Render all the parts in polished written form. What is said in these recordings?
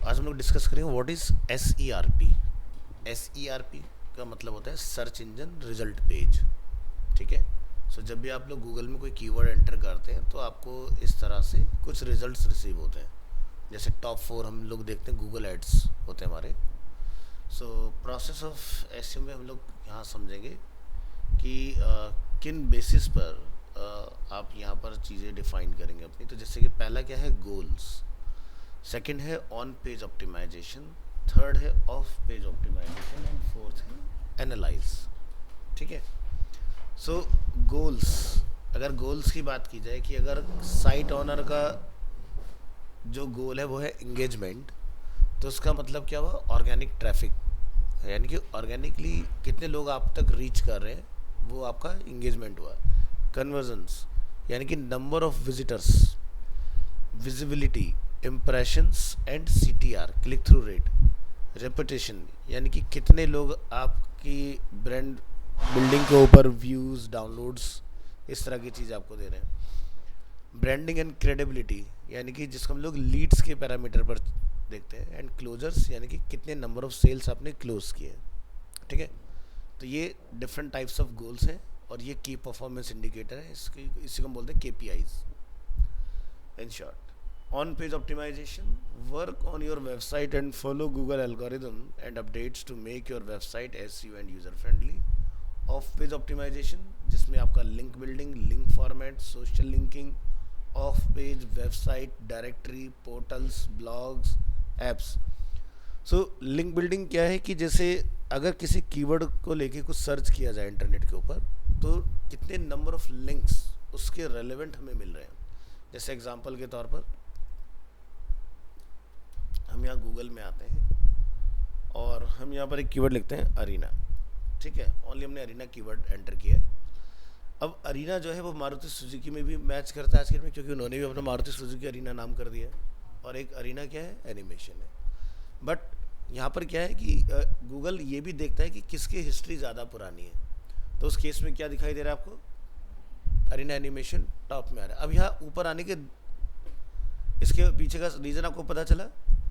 आज हम लोग डिस्कस करेंगे व्हाट इज़ SERP। SERP का मतलब होता है सर्च इंजन रिजल्ट पेज। ठीक है। सो जब भी आप लोग गूगल में कोई कीवर्ड एंटर करते हैं तो आपको इस तरह से कुछ रिजल्ट्स रिसीव होते हैं। जैसे टॉप 4 हम लोग देखते हैं, गूगल एड्स होते हैं हमारे। सो प्रोसेस ऑफ एसईओ में हम लोग यहाँ समझेंगे कि किन बेसिस पर आप यहाँ पर चीज़ें डिफाइन करेंगे अपनी। तो जैसे कि पहला क्या है, गोल्स। सेकंड है ऑन पेज ऑप्टिमाइजेशन। थर्ड है off page optimisation and fourth है एनालाइज। ठीक है। सो गोल्स, अगर गोल्स की बात की जाए कि अगर साइट ओनर का जो गोल है वो है इंगेजमेंट, तो उसका मतलब क्या हुआ, ऑर्गेनिक ट्रैफिक, यानी कि ऑर्गेनिकली कितने लोग आप तक रीच कर रहे हैं, वो आपका इंगेजमेंट हुआ। कन्वर्जन्स यानी कि number of visitors, visibility, impressions and CTR, click through rate. Reputation यानी कि कितने लोग आपकी ब्रांड बिल्डिंग के ऊपर व्यूज़, डाउनलोड्स, इस तरह की चीज़ आपको दे रहे हैं। ब्रांडिंग एंड क्रेडिबिलिटी यानी कि जिसको हम लोग लीड्स के पैरामीटर पर देखते हैं। एंड क्लोजर्स यानी कि कितने नंबर ऑफ सेल्स आपने क्लोज किए। ठीक है। तो ये डिफरेंट टाइप्स ऑफ गोल्स हैं और ये की परफॉर्मेंस इंडिकेटर है, इसी को हम बोलते हैं KPIs in short. On page optimization, work on your website and follow Google algorithm and updates to make your website SEO and user friendly. Off page optimization जिसमें आपका link building, link format, social linking, of page website, directory, portals, blogs, apps. So link building क्या है कि जैसे अगर किसी keyword को लेके कुछ सर्च किया जाए इंटरनेट के ऊपर, तो कितने नंबर ऑफ लिंक्स उसके रेलेवेंट हमें मिल रहे हैं। जैसे एग्जांपल के तौर पर हम यहाँ गूगल में आते हैं और हम यहाँ पर एक कीवर्ड लिखते हैं अरीना। ठीक है। ओनली हमने अरीना कीवर्ड एंटर किया है। अब अरीना जो है वो मारुति सुजुकी में भी मैच करता है आज के डेट में, क्योंकि उन्होंने भी अपना मारुति सुजुकी अरीना नाम कर दिया है। और एक अरीना क्या है, एनिमेशन है। बट यहाँ पर क्या है कि गूगल ये भी देखता है कि किसकी हिस्ट्री ज़्यादा पुरानी है। तो उस केस में क्या दिखाई दे रहा है आपको, अरीना एनिमेशन टॉप में आ रहा है। अब यहाँ ऊपर आने के इसके पीछे का रीज़न आपको पता चला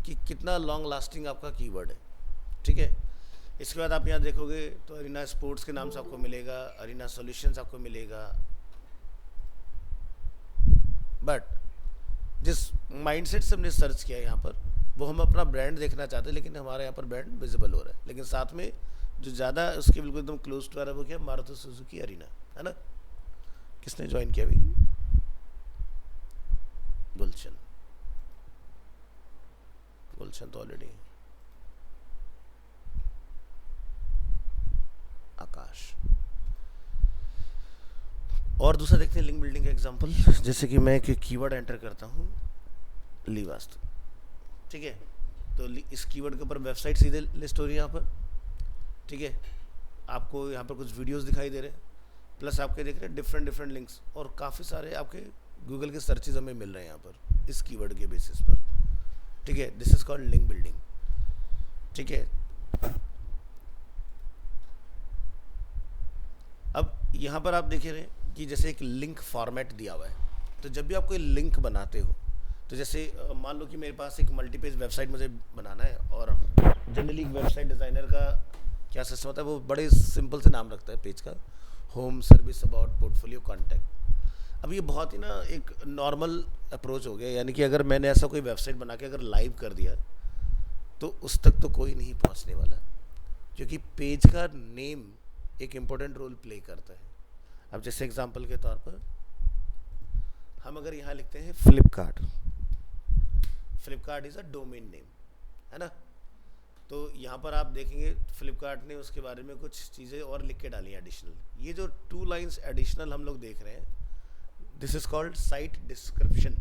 कि कितना लॉन्ग लास्टिंग आपका कीवर्ड है। ठीक है। इसके बाद आप यहाँ देखोगे तो अरीना स्पोर्ट्स के नाम से आपको मिलेगा, अरीना सॉल्यूशंस आपको मिलेगा। बट जिस माइंडसेट से हमने सर्च किया यहाँ पर, वो हम अपना ब्रांड देखना चाहते हैं, लेकिन हमारे यहाँ पर ब्रांड विजिबल हो रहा है, लेकिन साथ में जो ज़्यादा उसके बिल्कुल एकदम क्लोज टू आ रहा है वो क्या, मारुति सुजुकी अरीना, है ना। किसने ज्वाइन किया अभी, गुलशन। गुलशन तो ऑलरेडी, आकाश। और दूसरा देखते हैं लिंक बिल्डिंग का एग्जांपल। जैसे कि मैं कीवर्ड एंटर करता हूँ लीवास्तु। ठीक है। तो इस कीवर्ड के ऊपर वेबसाइट सीधे लिस्ट हो रही है यहाँ पर। ठीक है। आपको यहाँ पर कुछ वीडियोस दिखाई दे रहे हैं, प्लस आपके देख रहे हैं डिफरेंट लिंक्स, और काफ़ी सारे आपके गूगल के सर्चेज हमें मिल रहे हैं यहाँ पर इस कीवर्ड के बेसिस पर। ठीक है। This is called link building. ठीक है। अब यहाँ पर आप देख रहे हैं कि जैसे एक लिंक फॉर्मेट दिया हुआ है। तो जब भी आप कोई लिंक बनाते हो, तो जैसे मान लो कि मेरे पास एक मल्टीपेज वेबसाइट मुझे बनाना है, और जनरली वेबसाइट डिज़ाइनर का क्या सिस्टम होता है, वो बड़े सिंपल से नाम रखता है पेज का, home, service, about, portfolio, contact. अब ये बहुत ही ना एक नॉर्मल अप्रोच हो गया, यानी कि अगर मैंने ऐसा कोई वेबसाइट बना के अगर लाइव कर दिया तो उस तक तो कोई नहीं पहुंचने वाला, क्योंकि पेज का नेम एक इम्पोर्टेंट रोल प्ले करता है। अब जैसे एग्जांपल के तौर पर हम अगर यहाँ लिखते हैं Flipkart, Flipkart is a domain name, है ना। तो यहाँ पर आप देखेंगे फ्लिपकार्ट ने उसके बारे में कुछ चीज़ें और लिख के डाली हैं एडिशनल। ये जो 2 लाइन्स एडिशनल हम लोग देख रहे हैं, this is called site description,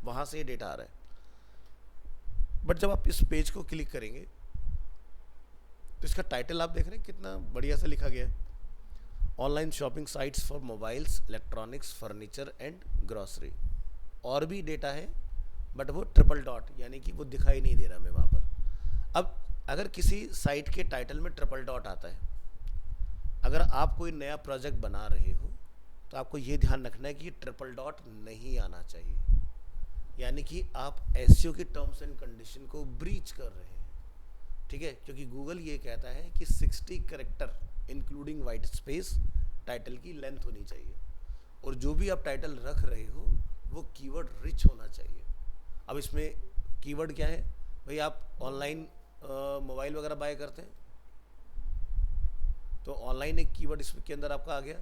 वहाँ से ये डेटा आ रहा है। बट जब आप इस पेज को क्लिक करेंगे तो इसका टाइटल आप देख रहे हैं कितना बढ़िया से लिखा गया है, online shopping sites for mobiles, electronics, furniture and grocery. और भी डेटा है, बट वो ट्रिपल डॉट यानी कि वो दिखाई नहीं दे रहा हमें वहाँ पर। अब अगर किसी साइट के टाइटल में ट्रिपल डॉट आता है, अगर आप कोई नया प्रोजेक्ट बना रहे हो, तो आपको ये ध्यान रखना है कि ये ट्रिपल डॉट नहीं आना चाहिए। यानी कि आप एसईओ के टर्म्स एंड कंडीशन को ब्रीच कर रहे हैं, ठीक है, क्योंकि गूगल ये कहता है कि 60 character including white space title की लेंथ होनी चाहिए, और जो भी आप टाइटल रख रहे हो वो कीवर्ड रिच होना चाहिए। अब इसमें कीवर्ड क्या है भाई, आप ऑनलाइन मोबाइल वगैरह बाय करते हैं तो ऑनलाइन एक कीवर्ड इसके अंदर आपका आ गया,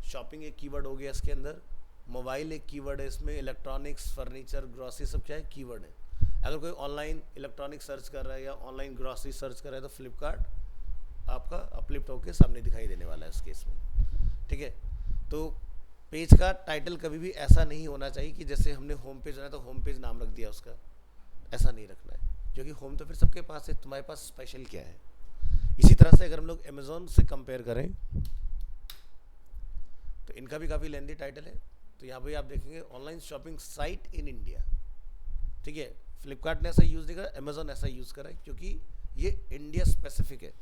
शॉपिंग एक कीवर्ड हो गया इसके अंदर, मोबाइल एक कीवर्ड है इसमें, इलेक्ट्रॉनिक्स, फर्नीचर, ग्रॉसरी सब क्या है, कीवर्ड है। अगर कोई ऑनलाइन इलेक्ट्रॉनिक सर्च कर रहा है या ऑनलाइन ग्रॉसरी सर्च कर रहा है तो फ्लिपकार्ट आपका अपलिफ्ट होकर सामने दिखाई देने वाला है इस केस में, ठीक है। तो पेज का टाइटल कभी भी ऐसा नहीं होना चाहिए कि जैसे हमने होम पेज बनाया तो होम पेज नाम रख दिया उसका, ऐसा नहीं रखना है, क्योंकि होम तो फिर सबके पास है, तुम्हारे पास स्पेशल क्या है। इसी तरह से अगर हम लोग अमेजोन से कंपेयर करें तो इनका भी काफ़ी लेंदी टाइटल है। तो यहाँ पे आप देखेंगे online shopping site in India, ठीक है। फ्लिपकार्ट ने ऐसा यूज़ नहीं करा, अमेजोन ऐसा यूज़ करा है, क्योंकि ये इंडिया स्पेसिफिक है,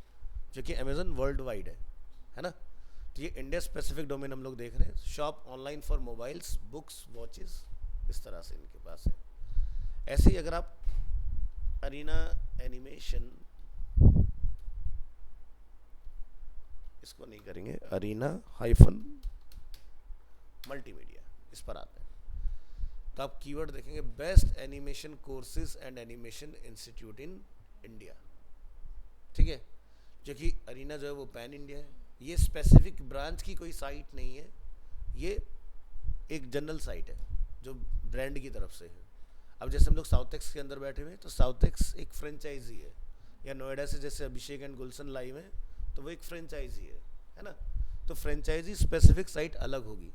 क्योंकि अमेजोन वर्ल्ड वाइड है ना। तो ये इंडिया स्पेसिफिक डोमेन हम लोग देख रहे हैं, shop online for mobiles, books, watches, इस तरह से इनके पास है। ऐसे ही अगर आप अरीना एनिमेशन, इसको नहीं करेंगे, अरीना हाइफन मल्टीमीडिया, इस पर आते हैं तो आप कीवर्ड देखेंगे best animation courses and animation institute in India, ठीक है। क्योंकि अरीना जो है वो पैन इंडिया है, ये स्पेसिफिक ब्रांच की कोई साइट नहीं है, ये एक जनरल साइट है जो ब्रांड की तरफ से है। अब जैसे हम लोग साउथेक्स के अंदर बैठे हुए हैं तो साउथेक्स एक फ्रेंचाइजी है, या नोएडा से जैसे अभिषेक एंड गुलशन लाइव है तो वो एक फ्रेंचाइजी है ना। तो फ्रेंचाइजी स्पेसिफिक साइट अलग होगी,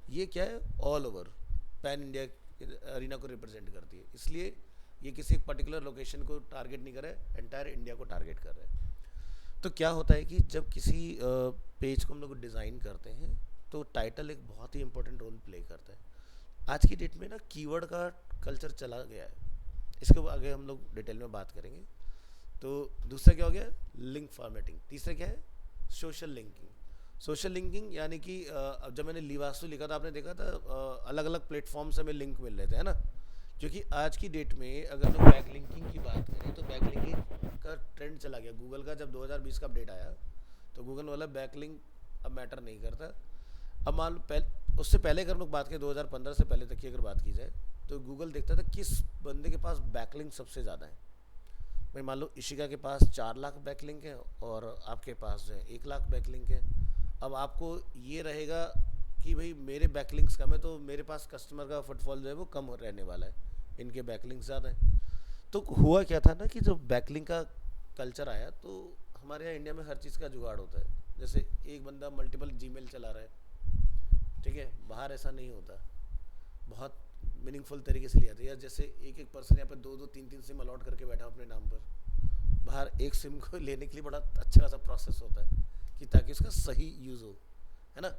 ये क्या है, all over pan India arena को रिप्रेजेंट करती है, इसलिए ये किसी एक पर्टिकुलर लोकेशन को टारगेट नहीं कर रहा है, एंटायर इंडिया को टारगेट कर रहा है। तो क्या होता है कि जब किसी पेज को हम लोग डिज़ाइन करते हैं तो टाइटल एक बहुत ही इंपॉर्टेंट रोल प्ले करता है। आज की डेट में ना कीवर्ड का कल्चर चला गया है, इसके आगे हम लोग डिटेल में बात करेंगे। तो दूसरा क्या हो गया, लिंक फॉर्मेटिंग। तीसरा क्या है, सोशल लिंकिंग। सोशल लिंकिंग यानी कि अब जब मैंने लीवास्तु लिखा था आपने देखा था अलग अलग प्लेटफॉर्म से हमें लिंक मिल रहे थे, है ना। क्योंकि आज की डेट में अगर हम बैक लिंकिंग की बात करें तो बैक लिंकिंग का ट्रेंड चला गया। गूगल का जब 2020 का अपडेट आया तो गूगल वाला बैक लिंक अब मैटर नहीं करता। अब मान लो उससे पहले अगर हम लोग बात करें 2015 से पहले तक की अगर बात की जाए तो गूगल देखता था किस बंदे के पास बैकलिंक सबसे ज़्यादा है। भाई मान लो इशिका के पास 4 लाख बैकलिंक है और आपके पास जो है 1 लाख बैकलिंक है। अब आपको ये रहेगा कि भाई मेरे बैकलिंक्स कम है तो मेरे पास कस्टमर का फुटफॉल जो है वो कम रहने वाला है, इनके बैकलिंक ज़्यादा है। तो हुआ क्या था ना कि जब बैकलिंक का कल्चर आया तो हमारे यहाँ इंडिया में हर चीज़ का जुगाड़ होता है। जैसे एक बंदा मल्टीपल जीमेल चला रहा है, ठीक है, बाहर ऐसा नहीं होता, बहुत मीनिंगफुल तरीके से लिया था। या जैसे एक एक पर्सन यहाँ पे 2-2 3-3 सिम अलॉट करके बैठा अपने नाम पर, बाहर एक सिम को लेने के लिए बड़ा अच्छा खासा प्रोसेस होता है कि ताकि उसका सही यूज़ हो, है ना।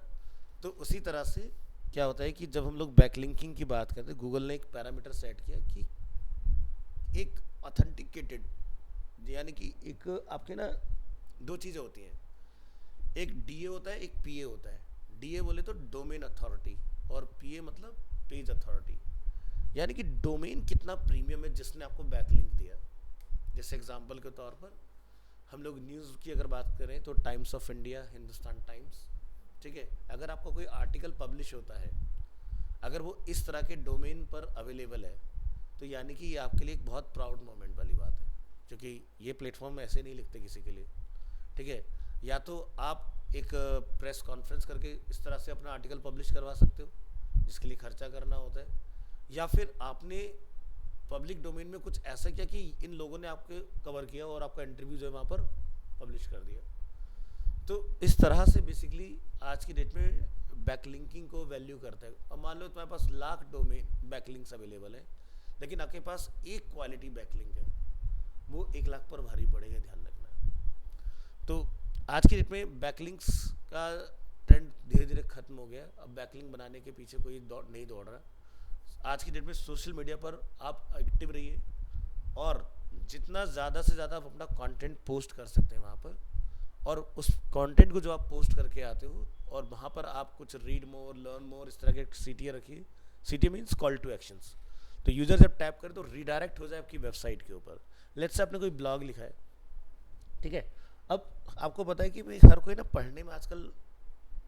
तो उसी तरह से क्या होता है कि जब हम लोग बैकलिंकिंग की बात करते हैं, गूगल ने एक पैरामीटर सेट किया कि एक ऑथेंटिकेटेड, यानी कि एक आपके ना 2 चीज़ें होती हैं, एक डीए होता है, एक पीए होता है। डीए बोले तो डोमेन अथॉरिटी और पीए मतलब पेज अथॉरिटी, यानी कि डोमेन कितना प्रीमियम है जिसने आपको बैकलिंक दिया। जैसे एग्जांपल के तौर पर हम लोग न्यूज़ की अगर बात करें तो times of India, Hindustan times, ठीक है, अगर आपका कोई आर्टिकल पब्लिश होता है, अगर वो इस तरह के डोमेन पर अवेलेबल है तो यानी कि ये आपके लिए एक बहुत प्राउड मोमेंट वाली बात है, क्योंकि ये प्लेटफॉर्म ऐसे नहीं लिखते किसी के लिए, ठीक है। या तो आप एक प्रेस कॉन्फ्रेंस करके इस तरह से अपना आर्टिकल पब्लिश करवा सकते हो जिसके लिए खर्चा करना होता है, या फिर आपने पब्लिक डोमेन में कुछ ऐसा किया कि इन लोगों ने आपके कवर किया और आपका इंटरव्यू जो है वहाँ पर पब्लिश कर दिया। तो इस तरह से बेसिकली आज की डेट में बैकलिंकिंग को वैल्यू करता है। अब मान लो तुम्हारे पास लाख डोमेन बैकलिंक्स अवेलेबल है लेकिन आपके पास एक क्वालिटी बैकलिंक है, वो 1 लाख पर भारी पड़ेगा, ध्यान रखना। तो आज की डेट में बैकलिंक्स का ट्रेंड धीरे धीरे खत्म हो गया। अब बैकलिंक बनाने के पीछे कोई नहीं दौड़ रहा। आज की डेट में सोशल मीडिया पर आप एक्टिव रहिए और जितना ज़्यादा से ज़्यादा आप अपना कंटेंट पोस्ट कर सकते हैं वहाँ पर, और उस कंटेंट को जो आप पोस्ट करके आते हो और वहाँ पर आप कुछ रीड मोर, लर्न मोर, इस तरह के सीटीए रखिए। CTA means call to actions. तो यूज़र जब टैप करे तो रीडायरेक्ट हो जाए आपकी वेबसाइट के ऊपर। लेट्स से आपने कोई ब्लॉग लिखा है, ठीक है। अब आपको पता है कि भाई हर कोई ना पढ़ने में आजकल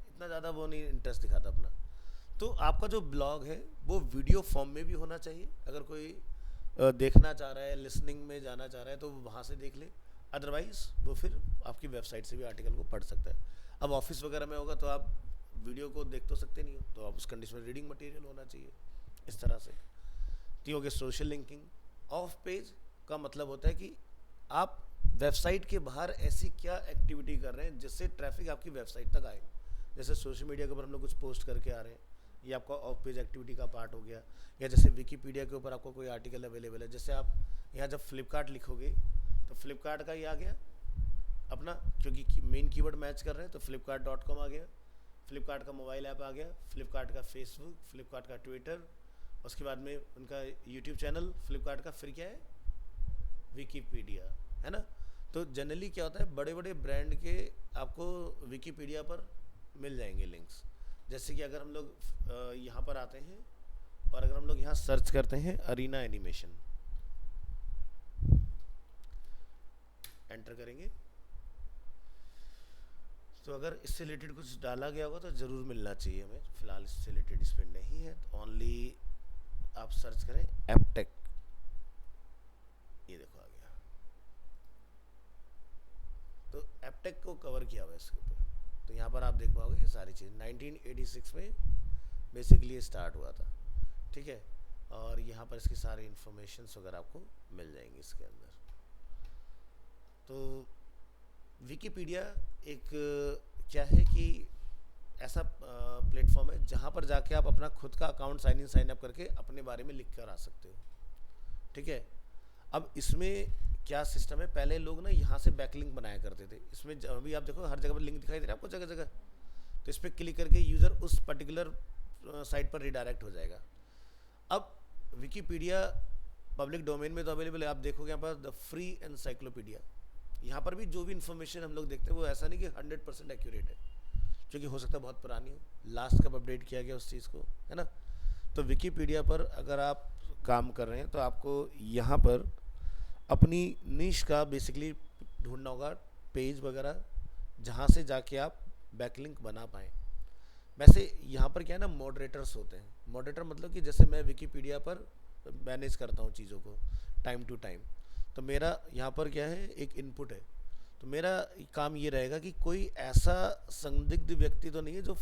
इतना ज़्यादा वो नहीं इंटरेस्ट दिखाता अपना, तो आपका जो ब्लॉग है वो वीडियो फॉर्म में भी होना चाहिए। अगर कोई देखना चाह रहा है, लिसनिंग में जाना चाह रहा है तो वो वहाँ से देख ले, अदरवाइज़ वो फिर आपकी वेबसाइट से भी आर्टिकल को पढ़ सकता है। अब ऑफिस वगैरह में होगा तो आप वीडियो को देख तो सकते नहीं हो, तो आप उस कंडीशन में रीडिंग मटेरियल होना चाहिए इस तरह से। तो हो गया सोशल लिंकिंग। ऑफ पेज का मतलब होता है कि आप वेबसाइट के बाहर ऐसी क्या एक्टिविटी कर रहे हैं जिससे ट्रैफिक आपकी वेबसाइट तक आए। जैसे सोशल मीडिया के ऊपर हम लोग कुछ पोस्ट करके आ रहे हैं, ये आपका ऑफ पेज एक्टिविटी का पार्ट हो गया। या जैसे विकीपीडिया के ऊपर आपको कोई आर्टिकल अवेलेबल है, जैसे आप यहाँ जब फ्लिपकार्ट लिखोगे तो फ्लिपकार्ट का ये आ गया अपना, क्योंकि मेन कीवर्ड मैच कर रहे हैं, तो flipkart.com आ गया, फ्लिपकार्ट का मोबाइल ऐप आ गया, फ्लिपकार्ट का फेसबुक, फ्लिपकार्ट का ट्विटर, उसके बाद में उनका यूट्यूब चैनल फ्लिपकार्ट का, फिर क्या है विकीपीडिया, है ना। तो जनरली क्या होता है, बड़े बड़े ब्रांड के आपको विकीपीडिया पर मिल जाएंगे लिंक्स। जैसे कि अगर हम लोग यहाँ पर आते हैं और अगर हम लोग यहाँ सर्च करते हैं अरीना एनिमेशन, एंटर करेंगे तो अगर इससे रिलेटेड कुछ डाला गया होगा तो ज़रूर मिलना चाहिए हमें। फिलहाल इससे रिलेटेड इस पर नहीं है, तो ओनली आप सर्च करें एपटेक, ये देखो आ गया। तो एपटेक को कवर किया हुआ है इसके ऊपर, तो यहाँ पर आप देख पाओगे ये सारी चीज़ 1986 में बेसिकली ये स्टार्ट हुआ था, ठीक है। और यहाँ पर इसकी सारी इन्फॉर्मेशंस वगैरह आपको मिल जाएंगी इसके अंदर। तो विकीपीडिया एक क्या है कि ऐसा प्लेटफॉर्म है जहाँ पर जाके आप अपना खुद का account sign in sign up करके अपने बारे में लिख कर आ सकते हो, ठीक है। अब इसमें क्या सिस्टम है, पहले लोग ना यहाँ से बैकलिंक बनाया करते थे। इसमें अभी आप देखो हर जगह पर लिंक दिखाई दे रहा है आपको जगह जगह, तो इस पर क्लिक करके यूज़र उस पर्टिकुलर साइट पर रिडायरेक्ट हो जाएगा। अब विकीपीडिया पब्लिक डोमेन में तो अवेलेबल है, आप देखोगे यहाँ पर द फ्री एनसाइक्लोपीडिया, यहाँ पर भी जो भी इन्फॉर्मेशन हम लोग देखते हैं वो ऐसा नहीं कि 100% एक्यूरेट है, क्योंकि हो सकता है बहुत पुरानी हो, लास्ट कब अपडेट किया गया उस चीज़ को, है ना। तो विकीपीडिया पर अगर आप काम कर रहे हैं तो आपको यहाँ पर अपनी निश का बेसिकली ढूंढना होगा, पेज वगैरह जहाँ से जाके आप बैकलिंक बना पाएँ। वैसे यहाँ पर क्या है ना, मॉडरेटर्स होते हैं। मॉडरेटर मतलब कि जैसे मैं विकीपीडिया पर मैनेज करता हूँ चीज़ों को टाइम टू टाइम, तो मेरा यहाँ पर क्या है, एक इनपुट है, तो मेरा काम ये रहेगा कि कोई ऐसा संदिग्ध व्यक्ति तो नहीं है जो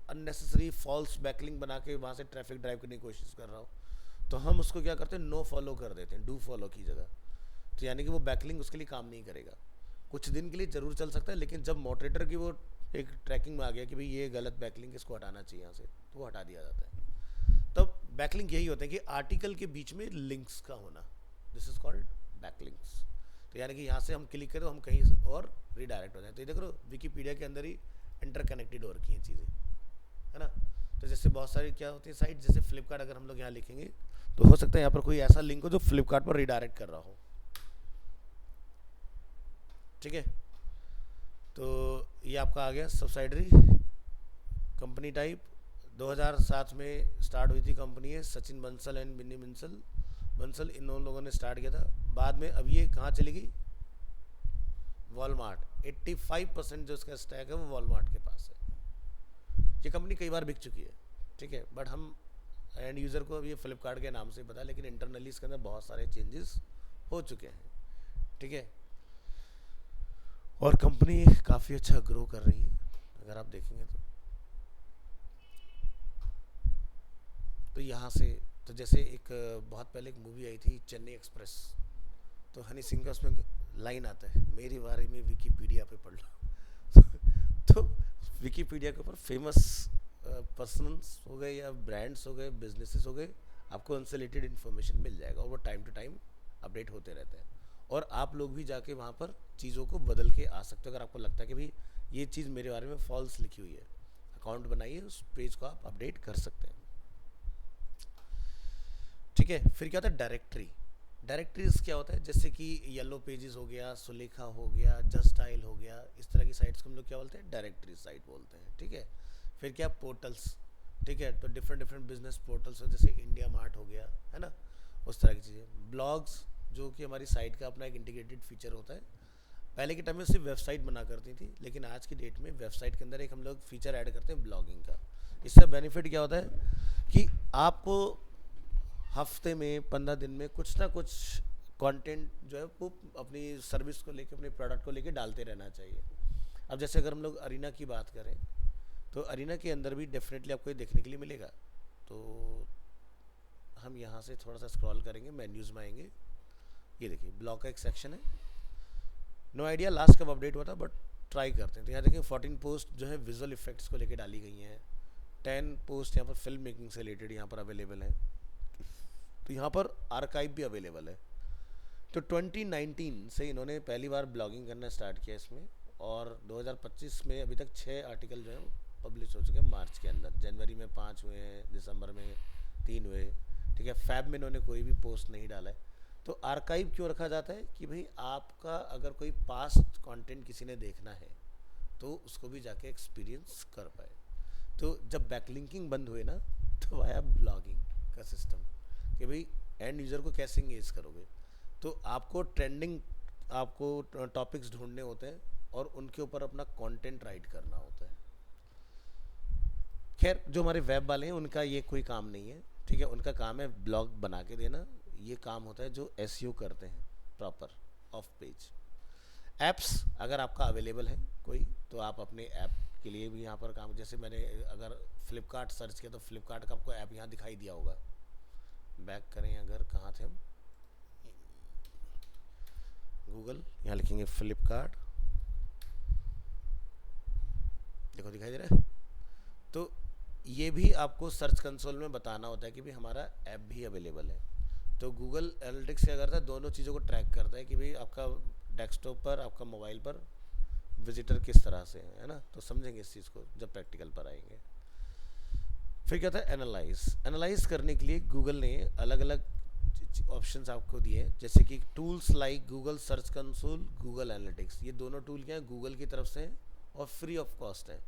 अननेसेसरी फॉल्स बैकलिंक बना के वहाँ से ट्रैफिक ड्राइव करने की कोशिश कर रहा हो। तो हम उसको क्या करते हैं, नो फॉलो कर देते हैं, डू फॉलो की जगह। तो यानी कि वो बैकलिंक उसके लिए काम नहीं करेगा, कुछ दिन के लिए ज़रूर चल सकता है, लेकिन जब मॉडरेटर की वो एक ट्रैकिंग में आ गया कि भाई ये गलत बैकलिंक, इसको हटाना चाहिए यहाँ से, तो वो हटा दिया जाता है। तब बैकलिंक यही होता है कि आर्टिकल के बीच में लिंक्स का होना, दिस इज कॉल्ड बैकलिंक्स। तो यानी कि यहाँ से हम क्लिक करें तो हम कहीं और रिडायरेक्ट हो जाए। तो ये देख लो विकीपीडिया के अंदर ही इंटरकनेक्टेड हो रखी हैं चीज़ें, है ना। तो जैसे बहुत सारी क्या होती है साइट, जैसे फ्लिपकार्ट अगर हम लोग यहाँ लिखेंगे तो हो सकता है यहाँ पर कोई ऐसा लिंक हो जो फ्लिपकार्ट पर रिडायरेक्ट कर रहा हो, ठीक है। तो ये आपका आ गया सब्सिडरी कंपनी टाइप। 2007 में स्टार्ट हुई थी कंपनी है, सचिन बंसल एंड बिन्नी बंसल इन लोगों ने स्टार्ट किया था। बाद में अब ये कहाँ चली गई, वॉलमार्ट। 85% जो इसका स्टैक है वो वॉलमार्ट के पास है। ये कंपनी कई बार बिक चुकी है, ठीक है, बट हम एंड यूज़र को अब ये फ्लिपकार्ट के नाम से पता है, लेकिन इंटरनली इसके अंदर बहुत सारे चेंजेस हो चुके हैं, ठीक है। और कंपनी काफ़ी अच्छा ग्रो कर रही है अगर आप देखेंगे तो यहाँ से तो जैसे एक बहुत पहले एक मूवी आई थी चेन्नई एक्सप्रेस, तो हनी सिंह का उसमें लाइन आता है, मेरे बारे में विकीपीडिया पे पढ़ लो तो विकीपीडिया के ऊपर फेमस पर्सनस हो गए या ब्रांड्स हो गए, बिजनेसेस हो गए, आपको उनसे रिलेटेड इन्फॉर्मेशन मिल जाएगा, और वो टाइम टू टाइम अपडेट होते रहते हैं। और आप लोग भी जाके वहाँ पर चीज़ों को बदल के आ सकते हो। अगर आपको लगता है कि भाई ये चीज़ मेरे बारे में फॉल्स लिखी हुई है, अकाउंट बनाइए, उस पेज को आप अपडेट कर सकते हैं, ठीक है। फिर क्या होता है डायरेक्टरी। डायरेक्टरीज क्या होता है, जैसे कि येलो पेजेस हो गया, सुलेखा हो गया, जस्ट स्टाइल हो गया, इस तरह की साइट्स को हम लोग क्या बोलते हैं, डायरेक्टरी साइट बोलते हैं, ठीक है। फिर क्या पोर्टल्स, ठीक है। तो डिफरेंट डिफरेंट बिजनेस पोर्टल्स हैं, जैसे इंडिया मार्ट हो गया, है ना, उस तरह की चीज़ें। ब्लॉग्स, जो कि हमारी साइट का अपना एक इंटीग्रेटेड फीचर होता है। पहले के टाइम में सिर्फ वेबसाइट बना करती थी, लेकिन आज की डेट में वेबसाइट के अंदर एक हम लोग फीचर ऐड करते हैं ब्लॉगिंग का। इससे बेनिफिट क्या होता है कि आपको हफ्ते में 15 दिन में कुछ ना कुछ कंटेंट जो है वो अपनी सर्विस को लेके, अपने प्रोडक्ट को लेके डालते रहना चाहिए। अब जैसे अगर हम लोग अरीना की बात करें, तो अरीना के अंदर भी डेफिनेटली आपको ये देखने के लिए मिलेगा। तो हम यहाँ से थोड़ा सा स्क्रॉल करेंगे, मेन्यूज़ में आएंगे, ये देखिए ब्लॉग का एक सेक्शन है। नो आइडिया लास्ट कब अपडेट हुआ था, बट ट्राई करते हैं। तो यहाँ देखिए 14 पोस्ट जो है विजुअल इफेक्ट्स को लेके डाली गई हैं। 10 पोस्ट यहाँ पर फिल्म मेकिंग से रिलेटेड यहाँ पर अवेलेबल है। तो यहाँ पर आर्काइव भी अवेलेबल है। तो 2019 से इन्होंने पहली बार ब्लॉगिंग करना स्टार्ट किया इसमें, और 2025 में अभी तक 6 आर्टिकल जो है पब्लिश हो चुके हैं मार्च के अंदर। जनवरी में 5 हुए हैं, दिसंबर में 3 हुए, ठीक है। फैब में इन्होंने कोई भी पोस्ट नहीं डाला है। तो आर्काइव क्यों रखा जाता है कि भाई आपका अगर कोई पास्ट कंटेंट किसी ने देखना है तो उसको भी जाके एक्सपीरियंस कर पाए। तो जब बैकलिंकिंग बंद हुए ना, तो आया ब्लॉगिंग का सिस्टम कि भाई एंड यूज़र को कैसे इंगेज करोगे। तो आपको ट्रेंडिंग, आपको टॉपिक्स ढूंढने होते हैं और उनके ऊपर अपना कंटेंट राइट करना होता है। खैर, जो हमारे वेब वाले हैं उनका ये कोई काम नहीं है, ठीक है। उनका काम है ब्लॉग बना के देना। ये काम होता है जो एसईओ करते हैं प्रॉपर ऑफ पेज। ऐप्स अगर आपका अवेलेबल है कोई, तो आप अपने ऐप के लिए भी यहाँ पर काम, जैसे मैंने अगर फ्लिपकार्ट सर्च किया तो फ्लिपकार्ट का आपको ऐप यहाँ दिखाई दिया होगा। बैक करें, अगर कहाँ थे हम, गूगल, यहाँ लिखेंगे फ्लिपकार्ट, देखो दिखाई दे रहा है। तो ये भी आपको सर्च कंसोल में बताना होता है कि भाई हमारा ऐप भी अवेलेबल है। तो गूगल एनालिटिक्स क्या करता है, दोनों चीज़ों को ट्रैक करता है कि भाई आपका डेस्कटॉप पर, आपका मोबाइल पर विजिटर किस तरह से है ना। तो समझेंगे इस चीज़ को जब प्रैक्टिकल पर आएंगे। फिर क्या था, एनालाइज। एनालाइज करने के लिए गूगल ने अलग अलग ऑप्शंस आपको दिए हैं, जैसे कि tools like Google search console, Google analytics. ये दोनों टूल क्या है, गूगल की तरफ से हैं और फ्री ऑफ कॉस्ट है।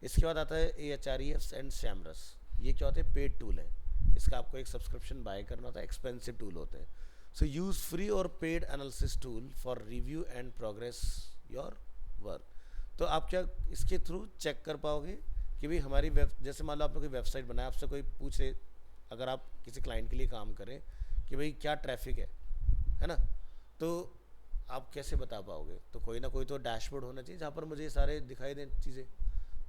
इसके बाद आता है AHREFs एंड सैमरस। ये क्या होते हैं, पेड टूल है। इसका आपको एक सब्सक्रिप्शन बाय करना होता है, एक्सपेंसिव टूल होते हैं। सो यूज़ फ्री और paid analysis tool for review and progress your work. तो आप क्या इसके थ्रू चेक कर पाओगे कि भाई हमारी वेब, जैसे मान लो आपने कोई वेबसाइट बनाया, आपसे कोई पूछे, अगर आप किसी क्लाइंट के लिए काम करें कि भाई क्या ट्रैफिक है ना, तो आप कैसे बता पाओगे। तो कोई ना कोई तो डैशबोर्ड होना चाहिए जहाँ पर मुझे ये सारे दिखाई दें चीज़ें।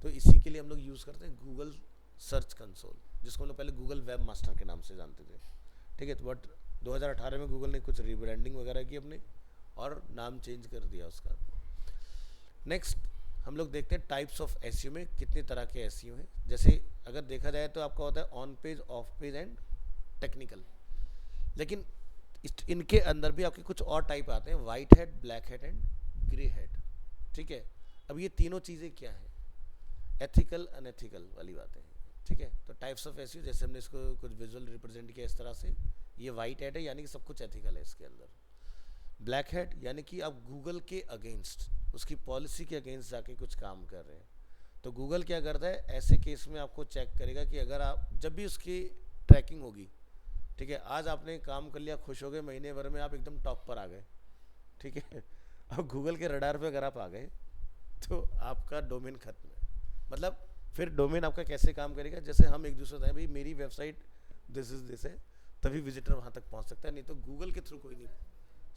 तो इसी के लिए हम लोग यूज़ करते हैं गूगल सर्च कंसोल, जिसको हम लोग पहले गूगल वेब मास्टर के नाम से जानते थे, ठीक है। तो बट 2018 में गूगल ने कुछ रीब्रांडिंग वगैरह की अपने, और नाम चेंज कर दिया उसका। नेक्स्ट हम लोग देखते हैं टाइप्स ऑफ एसईओ में कितने तरह के एसईओ हैं। जैसे अगर देखा जाए तो आपका होता है on page, of page and technical. लेकिन इनके अंदर भी आपके कुछ और टाइप आते हैं, white head, black head and grey head, ठीक है। अब ये तीनों चीज़ें क्या हैं, एथिकल अनएथिकल वाली बातें हैं, ठीक है। तो टाइप्स ऑफ एसईओ, जैसे हमने इसको कुछ विजुअल रिप्रेजेंट किया इस तरह से, ये वाइट हेड है यानी कि सब कुछ एथिकल है इसके अंदर। ब्लैक हेड यानी कि आप गूगल के अगेंस्ट, उसकी पॉलिसी के अगेंस्ट जाके कुछ काम कर रहे हैं। तो गूगल क्या करता है, ऐसे केस में आपको चेक करेगा कि अगर आप, जब भी उसकी ट्रैकिंग होगी, ठीक है, आज आपने काम कर लिया, खुश हो गए, महीने भर में आप एकदम टॉप पर आ गए, ठीक है। अब गूगल के रडार पे अगर आप आ गए तो आपका डोमेन खत्म है। मतलब फिर डोमेन आपका कैसे काम करेगा, जैसे हम एक दूसरे बताएं भाई मेरी वेबसाइट दिस इज दिस है, तभी विजिटर वहाँ तक पहुँच सकता है, नहीं तो गूगल के थ्रू कोई नहीं।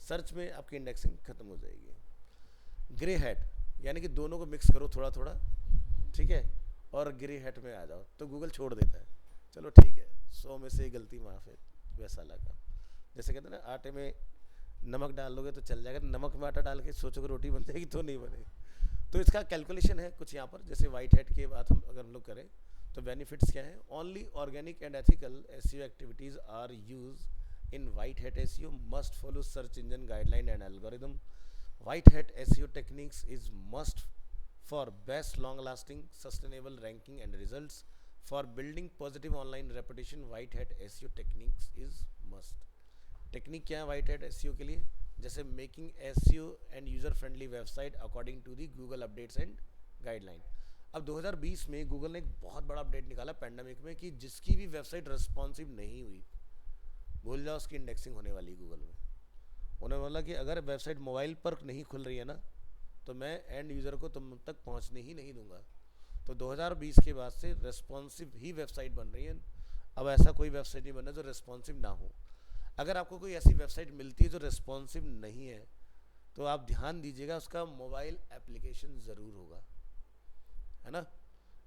सर्च में आपकी इंडेक्सिंग खत्म हो जाएगी। ग्रे हैट यानी कि दोनों को मिक्स करो थोड़ा थोड़ा, ठीक है, और ग्रे हैट में आ जाओ, तो गूगल छोड़ देता है, चलो ठीक है, 100 में से गलती माफ़ है, वैसा लगा। जैसे कहते हैं ना, आटे में नमक डाल लोगे तो चल जाएगा, नमक में आटा डाल के सोचोगे रोटी बन जाएगी, तो नहीं बनेगी। तो इसका कैलकुलेशन है कुछ यहाँ पर, जैसे वाइट हेड की बात हम अगर हम लोग करें तो बेनिफिट्स क्या हैं, only organic and ethical SEO activities are use in white hat SEO, must follow search engine guideline and algorithm. White hat SEO techniques is must for best long-lasting sustainable ranking and results. For building positive online reputation, white hat SEO techniques is must. Technique क्या है white hat SEO के लिए, जैसे making SEO and user friendly website according to the Google updates and guideline. अब 2020 में Google ने एक बहुत बड़ा अपडेट निकाला पैंडमिक में कि जिसकी भी वेबसाइट रिस्पॉन्सिव नहीं हुई, भूल जाओ उसकी इंडेक्सिंग होने वाली गूगल में। उन्होंने बोला कि अगर वेबसाइट मोबाइल पर नहीं खुल रही है ना, तो मैं एंड यूज़र को तुम तक पहुंचने ही नहीं दूंगा। तो 2020 के बाद से रेस्पॉन्सिव ही वेबसाइट बन रही है। अब ऐसा कोई वेबसाइट नहीं बनना जो रेस्पॉन्सिव ना हो। अगर आपको कोई ऐसी वेबसाइट मिलती है जो रेस्पॉन्सिव नहीं है, तो आप ध्यान दीजिएगा उसका मोबाइल एप्लीकेशन ज़रूर होगा, है ना।